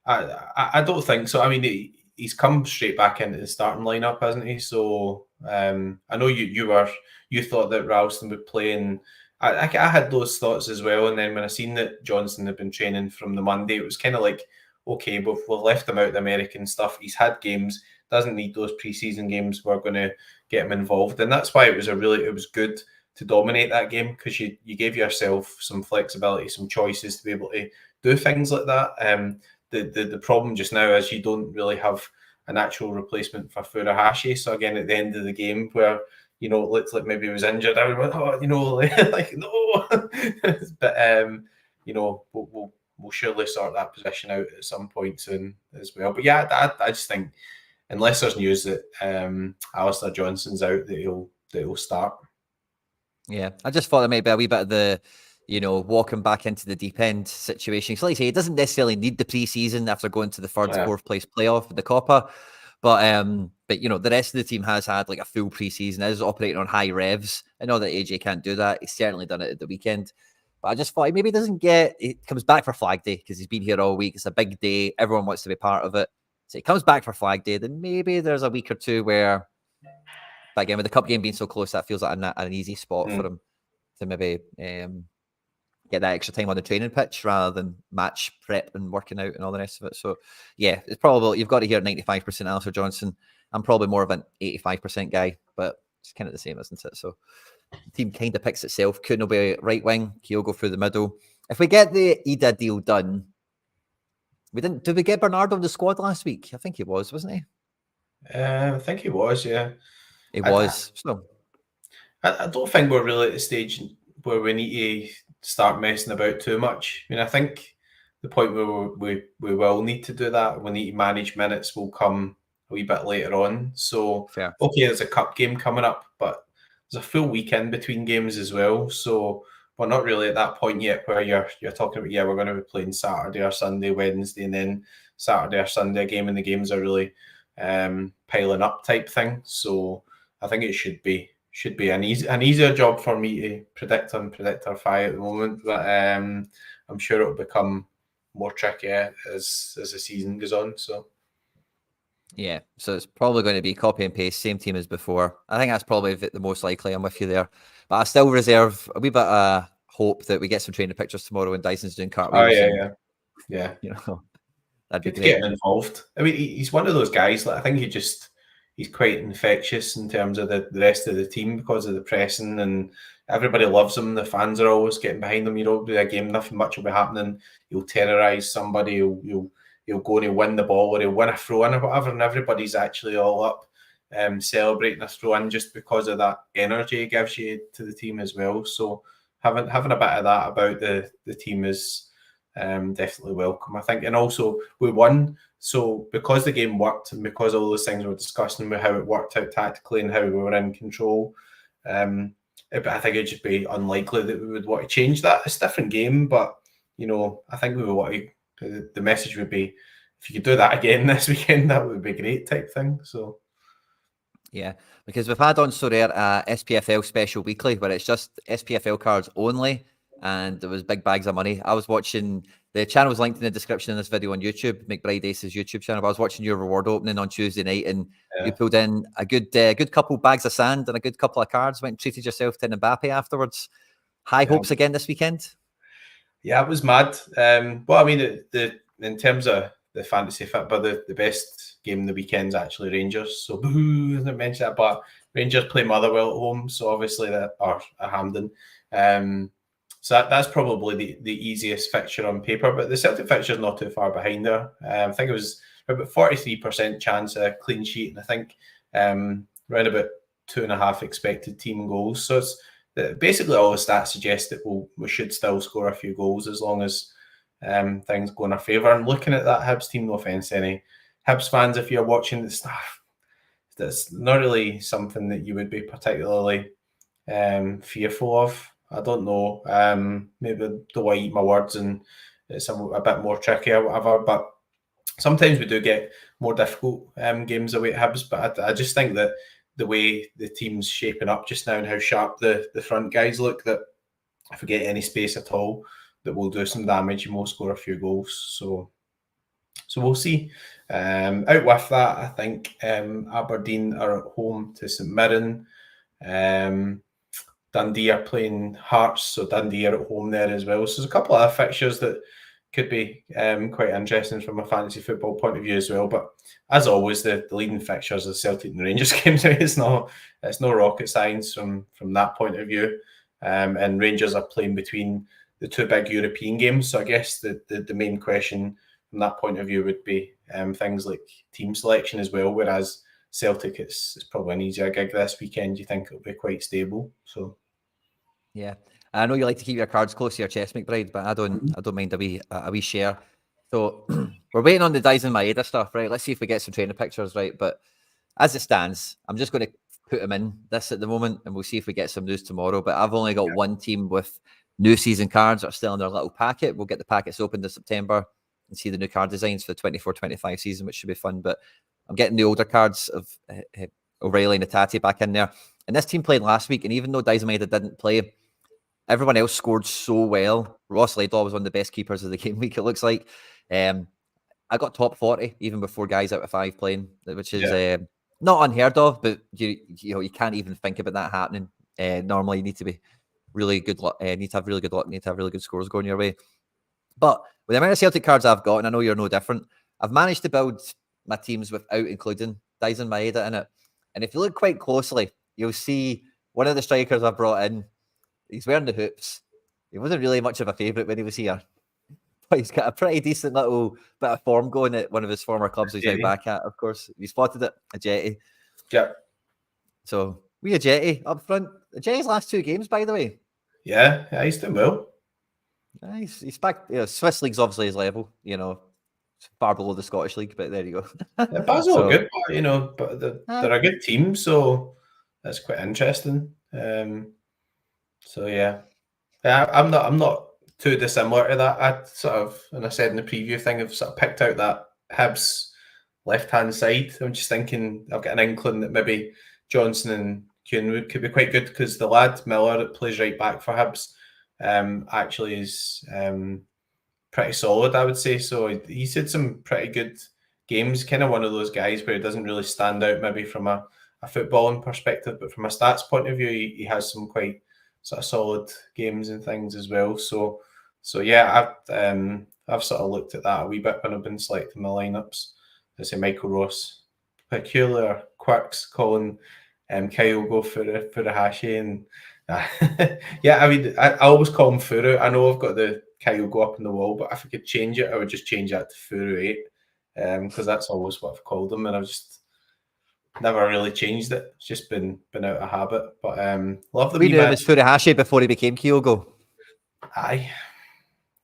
I don't think so. I mean, he's come straight back into the starting lineup, hasn't he? So I know you thought that Ralston would play, and I had those thoughts as well. And then when I seen that Johnson had been training from the Monday, it was kind of like, okay, we've left him out the American stuff. He's had games, doesn't need those preseason games. We're going to get him involved, and that's why it was good to dominate that game, because you gave yourself some flexibility, some choices to be able to do things like that. The problem just now is you don't really have an actual replacement for Furuhashi. So again, at the end of the game, where it looked like maybe he was injured, I went, like no, but we'll surely sort that position out at some point soon as well. But yeah, I just think unless there's news that Alistair Johnson's out, that he'll start. Yeah, I just thought there might be a wee bit of the, walking back into the deep end situation. So like I say, he doesn't necessarily need the preseason after going to the fourth place playoff with the Copa. But the rest of the team has had like a full preseason, is operating on high revs. I know that AJ can't do that. He's certainly done it at the weekend. But I just thought maybe he comes back for Flag Day because he's been here all week. It's a big day. Everyone wants to be part of it. So he comes back for Flag Day. Then maybe there's a week or two where, but again, with the cup game being so close, that feels like an easy spot for him to maybe get that extra time on the training pitch rather than match prep and working out and all the rest of it. So yeah, it's probably, you've got to hear 95% Alistair Johnson. I'm probably more of an 85% guy, but it's kind of the same, isn't it? So the team kind of picks itself. Couldn't be right wing. Kyogo through the middle. If we get the Ida deal done, did we get Bernardo in the squad last week? I think he was, wasn't he? I think he was, yeah. He was. I don't think we're really at the stage where we need to start messing about too much. I mean, I think the point where we will need to do that, we need to manage minutes, will come a wee bit later on. So, fair. Okay, there's a cup game coming up, but there's a full weekend between games as well. So we're not really at that point yet where you're talking about, we're going to be playing Saturday or Sunday, Wednesday, and then Saturday or Sunday a game, and the games are really piling up type thing. So I think it should be an easier job for me to predict on Predictor 5 at the moment, but I'm sure it'll become more tricky as the season goes on. So yeah, so it's probably going to be copy and paste, same team as before. I think that's probably the most likely. I'm with you there, but I still reserve a wee bit of hope that we get some training pictures tomorrow when Dyson's doing cartwheels. Oh yeah. That'd be good to great. get him involved. I mean, he's one of those guys. Like, I think he's quite infectious in terms of the rest of the team because of the pressing, and everybody loves him. The fans are always getting behind him. Do a game, nothing much will be happening. He'll terrorise somebody. He'll go and he'll win the ball, or he'll win a throw-in or whatever, and everybody's actually all up celebrating a throw-in just because of that energy he gives you to the team as well. So having a bit of that about the team is definitely welcome, I think. And also we won, so because the game worked and because all those things we were discussing with how it worked out tactically and how we were in control, I think it'd just be unlikely that we would want to change that. It's a different game, but I think we would want to, the message would be, if you could do that again this weekend, that would be great type thing. So yeah, because we've had on Sorare SPFL special weekly where it's just SPFL cards only, and there was big bags of money. I was watching, the channel was linked in the description in this video on YouTube, McBrideAce's YouTube channel. But I was watching your reward opening on Tuesday night, and you pulled in a good couple bags of sand and a good couple of cards. Went and treated yourself to Mbappe afterwards. High hopes again this weekend. Yeah, it was mad. But I mean, in terms of the fantasy fit, but the best game of the weekend's actually Rangers. So boo, I mentioned that, but Rangers play Motherwell at home, so obviously that are at Hampden. So that's probably the easiest fixture on paper, but the Celtic fixture is not too far behind there. I think it was about 43% chance of a clean sheet, and I think around about 2.5 expected team goals. So it's basically all the stats suggest that we should still score a few goals as long as things go in our favour. And looking at that Hibs team, no offence to any Hibs fans, if you're watching the stuff, that's not really something that you would be particularly fearful of. I don't know. Maybe do I eat my words and it's a bit more tricky or whatever, but sometimes we do get more difficult games away at Hibs. But I just think that the way the team's shaping up just now and how sharp the front guys look, that if we get any space at all, that we'll do some damage and we'll score a few goals. So we'll see. Out with that, I think Aberdeen are at home to St Mirren. Dundee are playing Hearts, so Dundee are at home there as well. So there's a couple of other fixtures that could be quite interesting from a fantasy football point of view as well. But as always, the leading fixtures of Celtic and Rangers games. It's no rocket science from that point of view. And Rangers are playing between the two big European games. So I guess the main question from that point of view would be things like team selection as well. Whereas Celtic, it's probably an easier gig this weekend. You think it'll be quite stable. So. Yeah, I know you like to keep your cards close to your chest, McBride, but I don't mind a wee share. So we're waiting on the Dyson Maeda stuff, right? Let's see if we get some trainer pictures, right? But as it stands, I'm just going to put them in this at the moment, and we'll see if we get some news tomorrow. But I've only got one team with new season cards that are still in their little packet. We'll get the packets opened in September and see the new card designs for the 24-25 season, which should be fun. But I'm getting the older cards of O'Reilly and Itati back in there. And this team played last week, and even though Dyson Maeda didn't play, everyone else scored so well. Ross Laidlaw was one of the best keepers of the game week, it looks like. I got top 40 even before guys out of 5 playing, which is not unheard of, but you can't even think about that happening. Normally, you need to be really good luck. Need to have really good luck. Need to have really good scores going your way. But with the amount of Celtic cards I've got, and I know you're no different, I've managed to build my teams without including Dyson Maeda in it. And if you look quite closely, you'll see one of the strikers I've brought in. He's wearing the hoops. He wasn't really much of a favourite when he was here, but he's got a pretty decent little bit of form going at one of his former clubs he's now back at, of course. You spotted it, a Jetty. Yeah. So, we a Jetty up front. The Jetty's last 2 games, by the way. Yeah, he's doing well. Nice. He's back. Swiss League's obviously his level, far below the Scottish League, but there you go. Yeah, Basel are good, but they're a good team, so that's quite interesting. So yeah, I'm not too dissimilar to that. I sort of, and I said in the preview thing, I've sort of picked out that Hibs left-hand side. I'm just thinking I've got an inkling that maybe Johnson and Kuhnwood could be quite good because the lad Miller that plays right back for Hibs actually is pretty solid, I would say. So he's had some pretty good games. Kind of one of those guys where he doesn't really stand out maybe from a footballing perspective, but from a stats point of view, he has some quite sort of solid games and things as well. So yeah, I've sort of looked at that a wee bit when I've been selecting the lineups. I say Michael Ross, peculiar quirks, calling Kyogo Furuhashi, and yeah, I mean, I always call him Furu. I know I've got the Kyogo up on the wall, but if I could change it, I would just change that to Furu 8, because that's always what I've called him, and I've just never really changed it. It's just been out of habit. But love the we knew it was Furuhashi before he became Kyogo. Aye,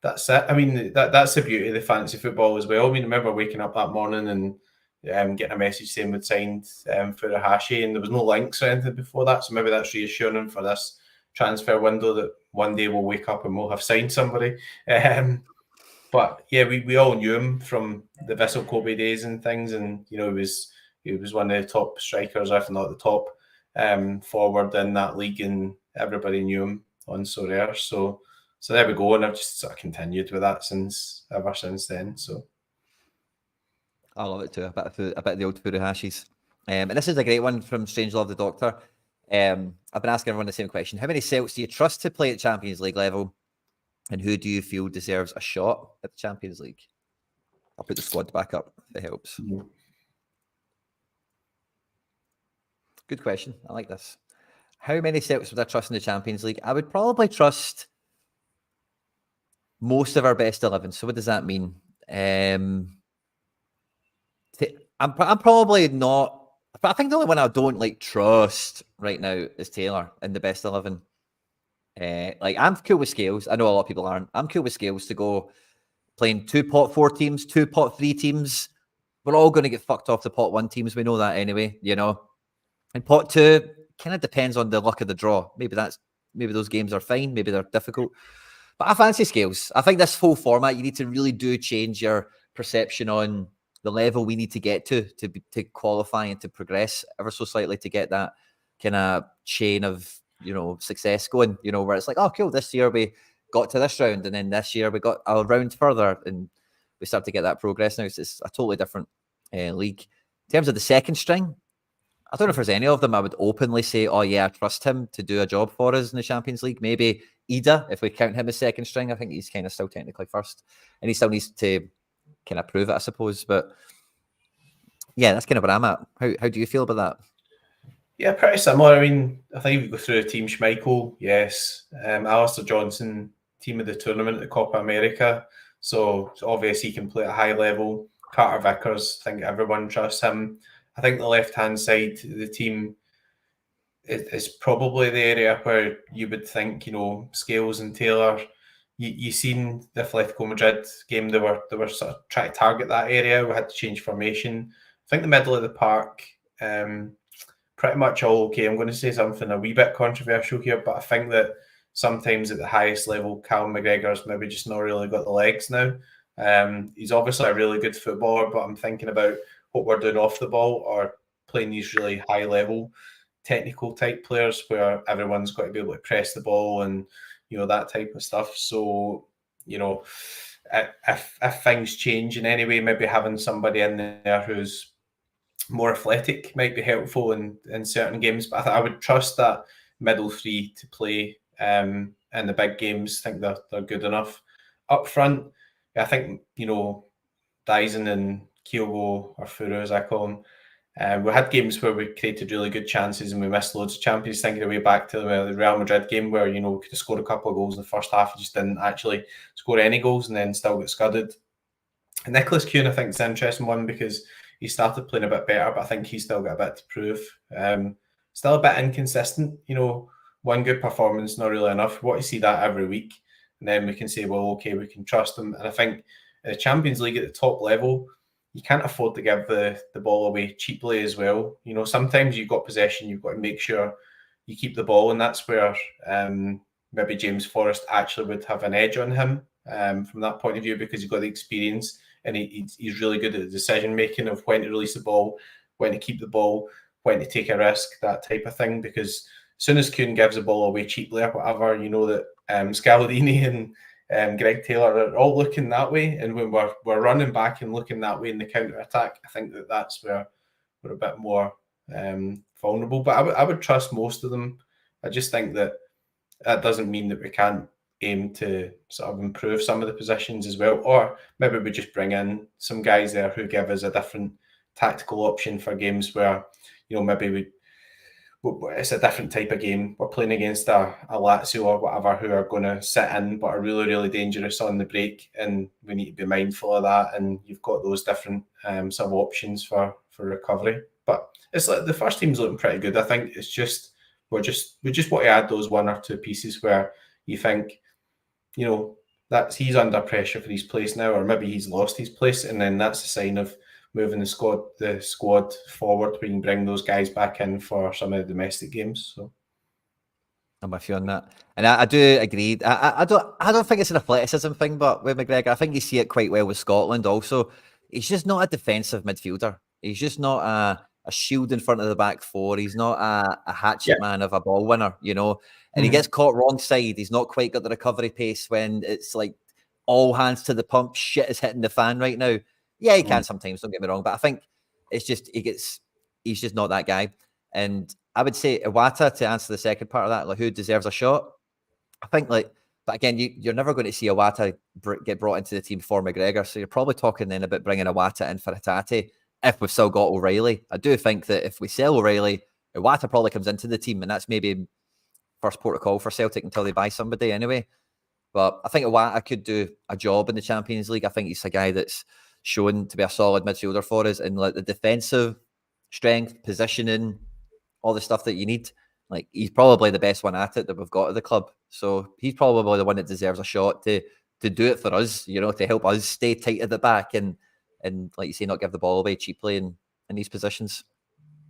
that's it. I mean, that's the beauty of the fantasy football as well. I mean, I remember waking up that morning and getting a message saying we'd signed Furuhashi, and there was no links or anything before that. So maybe that's reassuring for this transfer window that one day we'll wake up and we'll have signed somebody. But yeah, we all knew him from the Vissel Kobe days and things, and he was one of the top strikers, if not the top forward in that league, and everybody knew him on Sorare. So So there we go, and I've just sort of continued with that ever since then. So I love it too. A bit of the old Furuhashis. And this is a great one from Strange Love the Doctor. I've been asking everyone the same question. How many Celts do you trust to play at Champions League level? And who do you feel deserves a shot at the Champions League? I'll put the squad back up if it helps. Good question. I like this. How many Celts would I trust in the Champions League? I would probably trust most of our best 11. So what does that mean? I'm probably not. But I think the only one I don't trust right now is Taylor in the best 11. I'm cool with Scales. I know a lot of people aren't. I'm cool with Scales to go playing 2 pot 4 teams, 2 pot 3 teams. We're all going to get fucked off the pot 1 teams. We know that anyway, And pot 2 kind of depends on the luck of the draw. Maybe those games are fine. Maybe they're difficult. But I fancy Scales. I think this whole format, you need to really do change your perception on the level we need to get to qualify and to progress ever so slightly to get that kind of chain of, success going, where it's like, oh, cool, this year we got to this round and then this year we got a round further and we start to get that progress now. It's a totally different league. In terms of the second string, I don't know if there's any of them I would openly say, oh yeah, I trust him to do a job for us in the Champions League. Maybe Ida, if we count him as second string. I think he's kind of still technically first. And he still needs to kind of prove it, I suppose. But yeah, that's kind of where I'm at. How do you feel about that? Yeah, pretty similar. I mean, I think if you go through the team, Schmeichel, yes. Alistair Johnson, team of the tournament at the Copa America. So it's obvious he can play at a high level. Carter Vickers, I think everyone trusts him. I think the left-hand side of the team is probably the area where you would think, Scales and Taylor. You seen the Atletico Madrid game; they were sort of trying to target that area. We had to change formation. I think the middle of the park, pretty much all okay. I'm going to say something a wee bit controversial here, but I think that sometimes at the highest level, Callum McGregor's maybe just not really got the legs now. He's obviously a really good footballer, but I'm thinking about what we're doing off the ball or playing these really high level technical type players where everyone's got to be able to press the ball and that type of stuff. So if things change in any way, maybe having somebody in there who's more athletic might be helpful in certain games. But I would trust that middle three to play in the big games. I think they're good enough. Up front, I think Dyson and Kyogo, or Furu as I call him, we had games where we created really good chances and we missed loads of chances. Thinking away back to the Real Madrid game where we could have scored a couple of goals in the first half, we just didn't actually score any goals and then still get scudded. And Nicholas Kuhn, I think, is an interesting one because he started playing a bit better, but I think he's still got a bit to prove. Still a bit inconsistent. One good performance, not really enough. We want to see that every week, and then we can say, well, okay, we can trust him. And I think the Champions League at the top level, you can't afford to give the ball away cheaply as well. Sometimes you've got possession, you've got to make sure you keep the ball, and that's where maybe James Forrest actually would have an edge on him from that point of view because he's got the experience and he's really good at the decision making of when to release the ball, when to keep the ball, when to take a risk, that type of thing. Because as soon as Kuhn gives the ball away cheaply or whatever, that Scalabrini and Greg Taylor are all looking that way. And when we're running back and looking that way in the counter-attack, I think that's where we're a bit more vulnerable. But I would trust most of them. I just think that doesn't mean that we can't aim to sort of improve some of the positions as well. Or maybe we just bring in some guys there who give us a different tactical option for games where, maybe it's a different type of game. We're playing against a Lazio or whatever who are going to sit in but are really, really dangerous on the break, and we need to be mindful of that. And you've got those different sort of options for recovery. But it's like the first team's looking pretty good. I think it's just we just want to add those one or two pieces where you think, that he's under pressure for his place now, or maybe he's lost his place, and then that's a sign of moving the squad forward. We can bring those guys back in for some of the domestic games. So I'm with you on that, and I do agree. I don't think it's an athleticism thing, but with McGregor, I think you see it quite well with Scotland. Also, he's just not a defensive midfielder. He's just not a shield in front of the back four. He's not a hatchet man of a ball winner, you know. And he gets caught wrong side. He's not quite got the recovery pace when it's like all hands to the pump. Shit is hitting the fan right now. Yeah, he can sometimes. Don't get me wrong, but I think it's just he's just not that guy. And I would say Iwata, to answer the second part of that, like who deserves a shot. I think like. But again, you're never going to see Iwata get brought into the team for McGregor. So you're probably talking then about bringing Iwata in for Hatate if we've still got O'Reilly. I do think that if we sell O'Reilly, Iwata probably comes into the team, and that's maybe first port of call for Celtic until they buy somebody anyway. But I think Iwata could do a job in the Champions League. I think he's a guy that's shown to be a solid midfielder for us, and like the defensive strength, positioning, all the stuff that you need. Like he's probably the best one at it that we've got at the club. So he's probably the one that deserves a shot to do it for us, you know, to help us stay tight at the back and like you say, not give the ball away cheaply in these positions.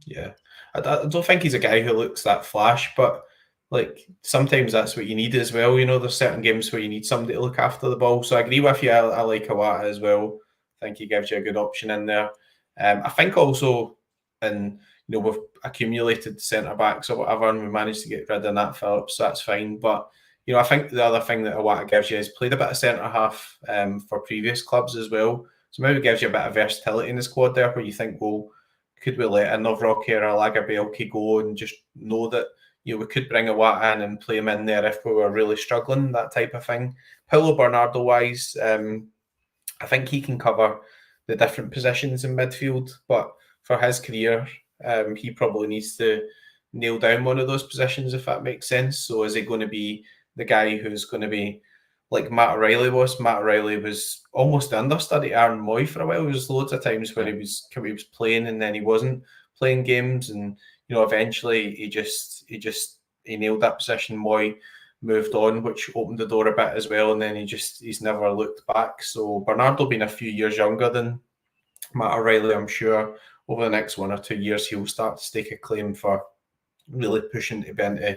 Yeah, I don't think he's a guy who looks that flash, but like sometimes that's what you need as well. You know, there's certain games where you need somebody to look after the ball. So I agree with you. I like Iwata as well. I think he gives you a good option in there. I think also, and you know, we've accumulated centre backs or whatever, and we managed to get rid of Nat Phillips, so that's fine. But you know, I think the other thing that Iwata gives you is played a bit of centre half for previous clubs as well. So maybe gives you a bit of versatility in the squad there, where you think, well, could we let a Novrocky or a Lagerbielke go and just know that you know we could bring Iwata in and play him in there if we were really struggling, that type of thing. Paulo Bernardo wise, I think he can cover the different positions in midfield, but for his career, he probably needs to nail down one of those positions, if that makes sense. So is he going to be the guy who's going to be like Matt O'Reilly was? Matt O'Reilly was almost the understudy Aaron Moy for a while. There was loads of times where he was playing and then he wasn't playing games, and you know eventually he nailed that position. Moy moved on, which opened the door a bit as well, and then he's never looked back. So Bernardo being a few years younger than Matt O'Reilly, I'm sure over the next 1 or 2 years, he'll start to stake a claim for really pushing to be into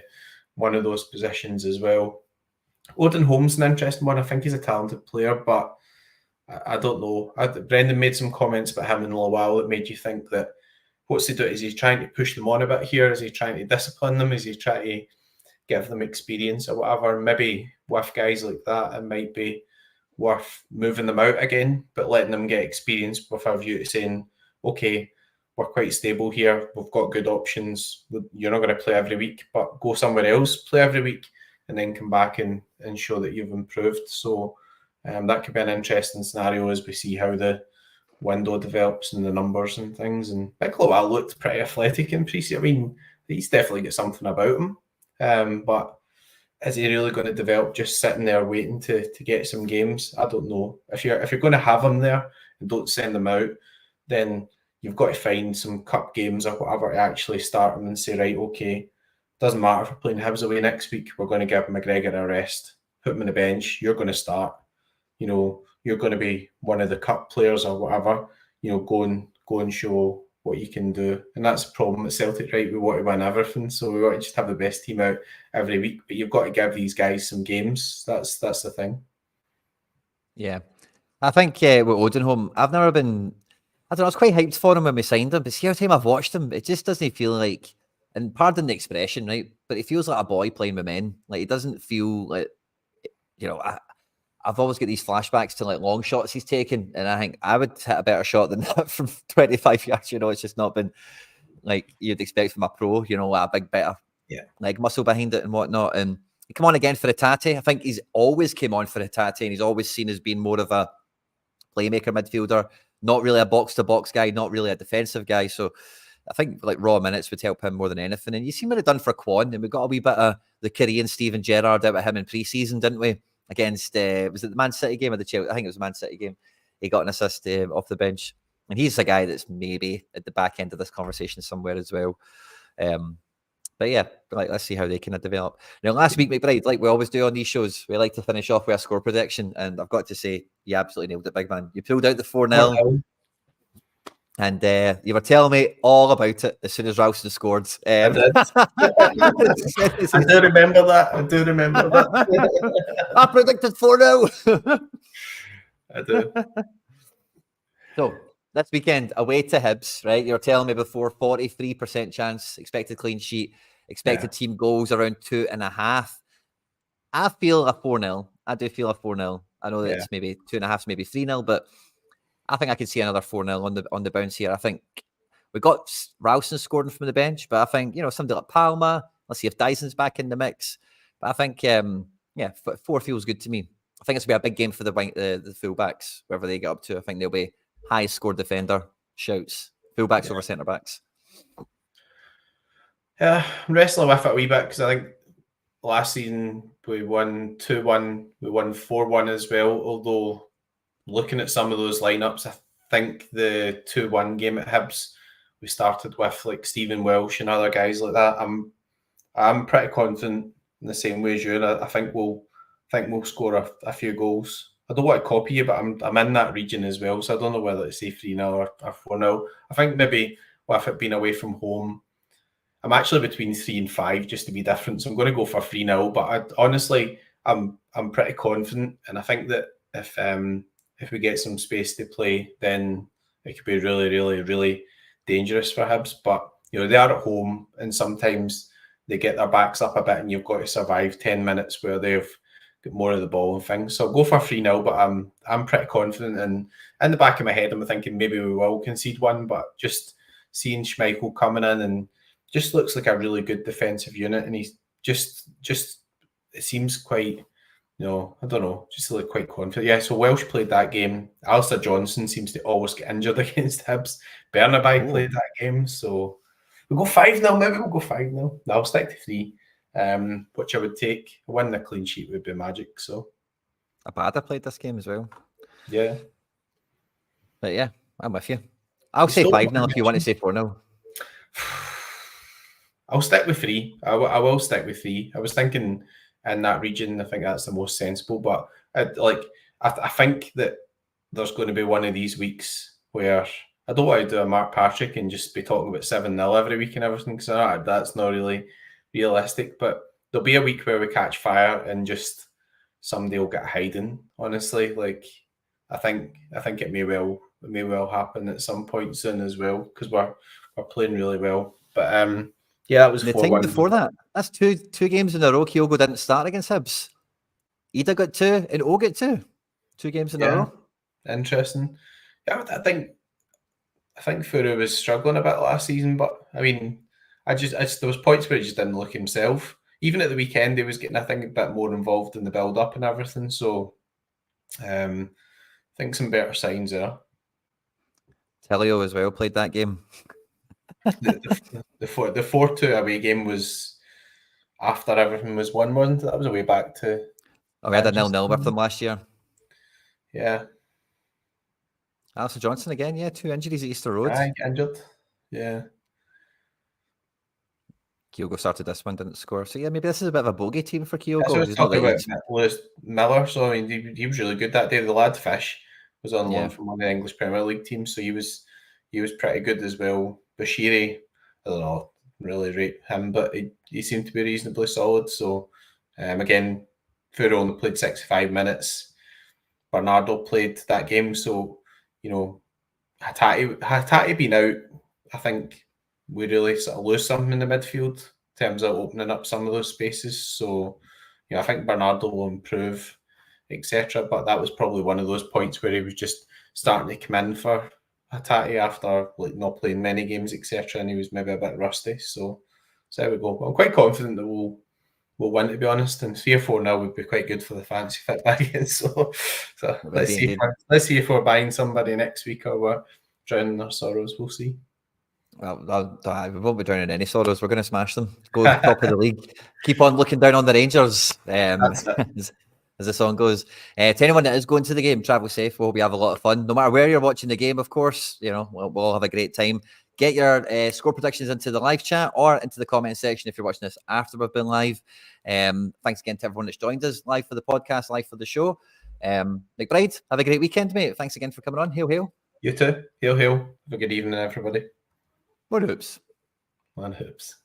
one of those positions as well. Odin Holmes an interesting one. I think he's a talented player, but I don't know. Brendan made some comments about him in a little while that made you think that what's he doing? Is he trying to push them on a bit here? Is he trying to discipline them? Is he trying to give them experience or whatever? Maybe with guys like that, it might be worth moving them out again, but letting them get experience with a view to saying, okay, we're quite stable here. We've got good options. You're not going to play every week, but go somewhere else, play every week, and then come back and show that you've improved. So that could be an interesting scenario as we see how the window develops and the numbers and things. And Bigelow looked pretty athletic in pre-season. I mean, he's definitely got something about him. But is he really going to develop just sitting there waiting to get some games? I don't know. If you're going to have him there and don't send them out, then you've got to find some cup games or whatever to actually start him and say, right, okay, doesn't matter if we're playing Hibs away next week, we're going to give McGregor a rest, put him on the bench, you're going to start, you know, you're going to be one of the cup players or whatever, you know, go and show what you can do. And that's the problem at Celtic, right? We want to win everything, so we want to just have the best team out every week, but you've got to give these guys some games. That's the thing. Yeah. I think with Odenholm, I've never been, I don't know, I was quite hyped for him when we signed him, but see, every time I've watched him, it just doesn't feel like, and pardon the expression, right, but he feels like a boy playing with men. Like, he doesn't feel like, you know, I've always got these flashbacks to like long shots he's taken, and I think I would hit a better shot than that from 25 yards. You know, it's just not been like you'd expect from a pro, you know, like a big bit of leg muscle behind it and whatnot. And he come on again for Hatate. I think he's always came on for Hatate, and he's always seen as being more of a playmaker midfielder, not really a box-to-box guy, not really a defensive guy. So I think like raw minutes would help him more than anything. And you see what it done for Quan, and we got a wee bit of the Korean Steven Gerrard out of him in pre-season, didn't we? Against, was it the Man City game or the Chelsea? I think it was the Man City game. He got an assist off the bench. And he's a guy that's maybe at the back end of this conversation somewhere as well. But yeah, like, let's see how they kind of develop. Now, last week, McBride, like we always do on these shows, we like to finish off with a score prediction. And I've got to say, you absolutely nailed it, big man. You pulled out the 4-0. And you were telling me all about it as soon as Ralston scored. I did. I do remember that. I predicted 4-0. I do. So, this weekend, away to Hibs, right? You're telling me before 43% chance, expected clean sheet, expected team goals around 2.5. I feel a 4-0. I do feel a 4-0. I know that it's maybe 2.5, maybe 3-0, but I think I can see another 4-0 on the bounce here. I think we got Ralston scoring from the bench, but I think, somebody like Palma, let's see if Dyson's back in the mix. But I think, 4 feels good to me. I think it's going to be a big game for the fullbacks, wherever they get up to. I think they'll be highest scored defender shouts, fullbacks over centre backs. Yeah, I'm wrestling with it a wee bit because I think last season we won 2-1, we won 4-1 as well. Although looking at some of those lineups, I think the 2-1 game at Hibs, we started with like Stephen Welsh and other guys like that. I'm pretty confident in the same way as you, and I think we'll score a few goals. I don't want to copy you, but I'm in that region as well, so I don't know whether to say 3-0 or 4-0. I think maybe with it being away from home, I'm actually between 3 and 5 just to be different. So I'm going to go for 3-0. But honestly, I'm pretty confident, and I think that if we get some space to play, then it could be really, really, really dangerous for Hibs. But they are at home, and sometimes they get their backs up a bit, and you've got to survive 10 minutes where they've got more of the ball and things. So I'll go for 3-0, but I'm pretty confident. And in the back of my head, I'm thinking maybe we will concede one, but just seeing Schmeichel coming in and just looks like a really good defensive unit, and he's just it seems quite, I don't know, just look quite confident. Yeah, so Welsh played that game. Alistair Johnson seems to always get injured against Hibs. Bernabei played that game, so we'll go 5-0. Maybe we'll go 5-0. No, I'll stick to 3, which I would take. A win, a clean sheet would be magic. So Abada played this game as well. Yeah, but yeah, I'm with you. I'll say 5-0 if you want to say 4-0. I'll stick with 3. I will stick with 3. I was thinking in that region, I think that's the most sensible. But I think that there's going to be one of these weeks where I don't want to do a Mark Patrick and just be talking about 7-0 every week and everything, because that's not really realistic. But there'll be a week where we catch fire and just somebody will get hiding. Honestly, I think it may well happen at some point soon as well, because we're playing really well. But yeah, that was 4-1. The thing before that, that's two games in a row. Kyogo didn't start against Hibs. Ida got 2 and O got 2. 2 games in a row. Interesting. Yeah, I think Furu was struggling a bit last season, but I mean, I just there was points where he just didn't look himself. Even at the weekend, he was getting, I think, a bit more involved in the build up and everything. So, I think some better signs there. Telio as well played that game. The 4-2 away game was after everything was won, wasn't it? That was a way back to. Oh, we had a 0-0 with them last year. Yeah. Alistair Johnson again, 2 injuries at Easter Road. Injured. Yeah. Kyogo started this one, didn't score. So yeah, maybe this is a bit of a bogey team for Kyogo. I was talking about Lewis Miller. So I mean, he was really good that day. The lad Fish was on loan from one of the English Premier League teams, so he was pretty good as well. Bashiri, I don't know, really rate him, but he seemed to be reasonably solid. So again, Furu only played 65 minutes. Bernardo played that game, so Hatate being out, I think we really sort of lose something in the midfield in terms of opening up some of those spaces. So I think Bernardo will improve, etc. But that was probably one of those points where he was just starting to come in for Hatate after not playing many games, etc. And he was maybe a bit rusty. So there we go. I'm quite confident that we'll win, to be honest. And 3 or 4-0 would be quite good for the fancy fit back in. So let's see if we're buying somebody next week or we're drowning our sorrows. We'll see. Well, we won't be drowning any sorrows. We're going to smash them. Go top of the league. Keep on looking down on the Rangers. As the song goes. To anyone that is going to the game, travel safe. We hope you have a lot of fun. No matter where you're watching the game, of course, we'll all have a great time. Get your score predictions into the live chat or into the comment section if you're watching this after we've been live. Thanks again to everyone that's joined us live for the podcast, live for the show. McBride, have a great weekend, mate. Thanks again for coming on. Hail, hail. You too. Hail, hail. Have a good evening, everybody. One hoops. One hoops.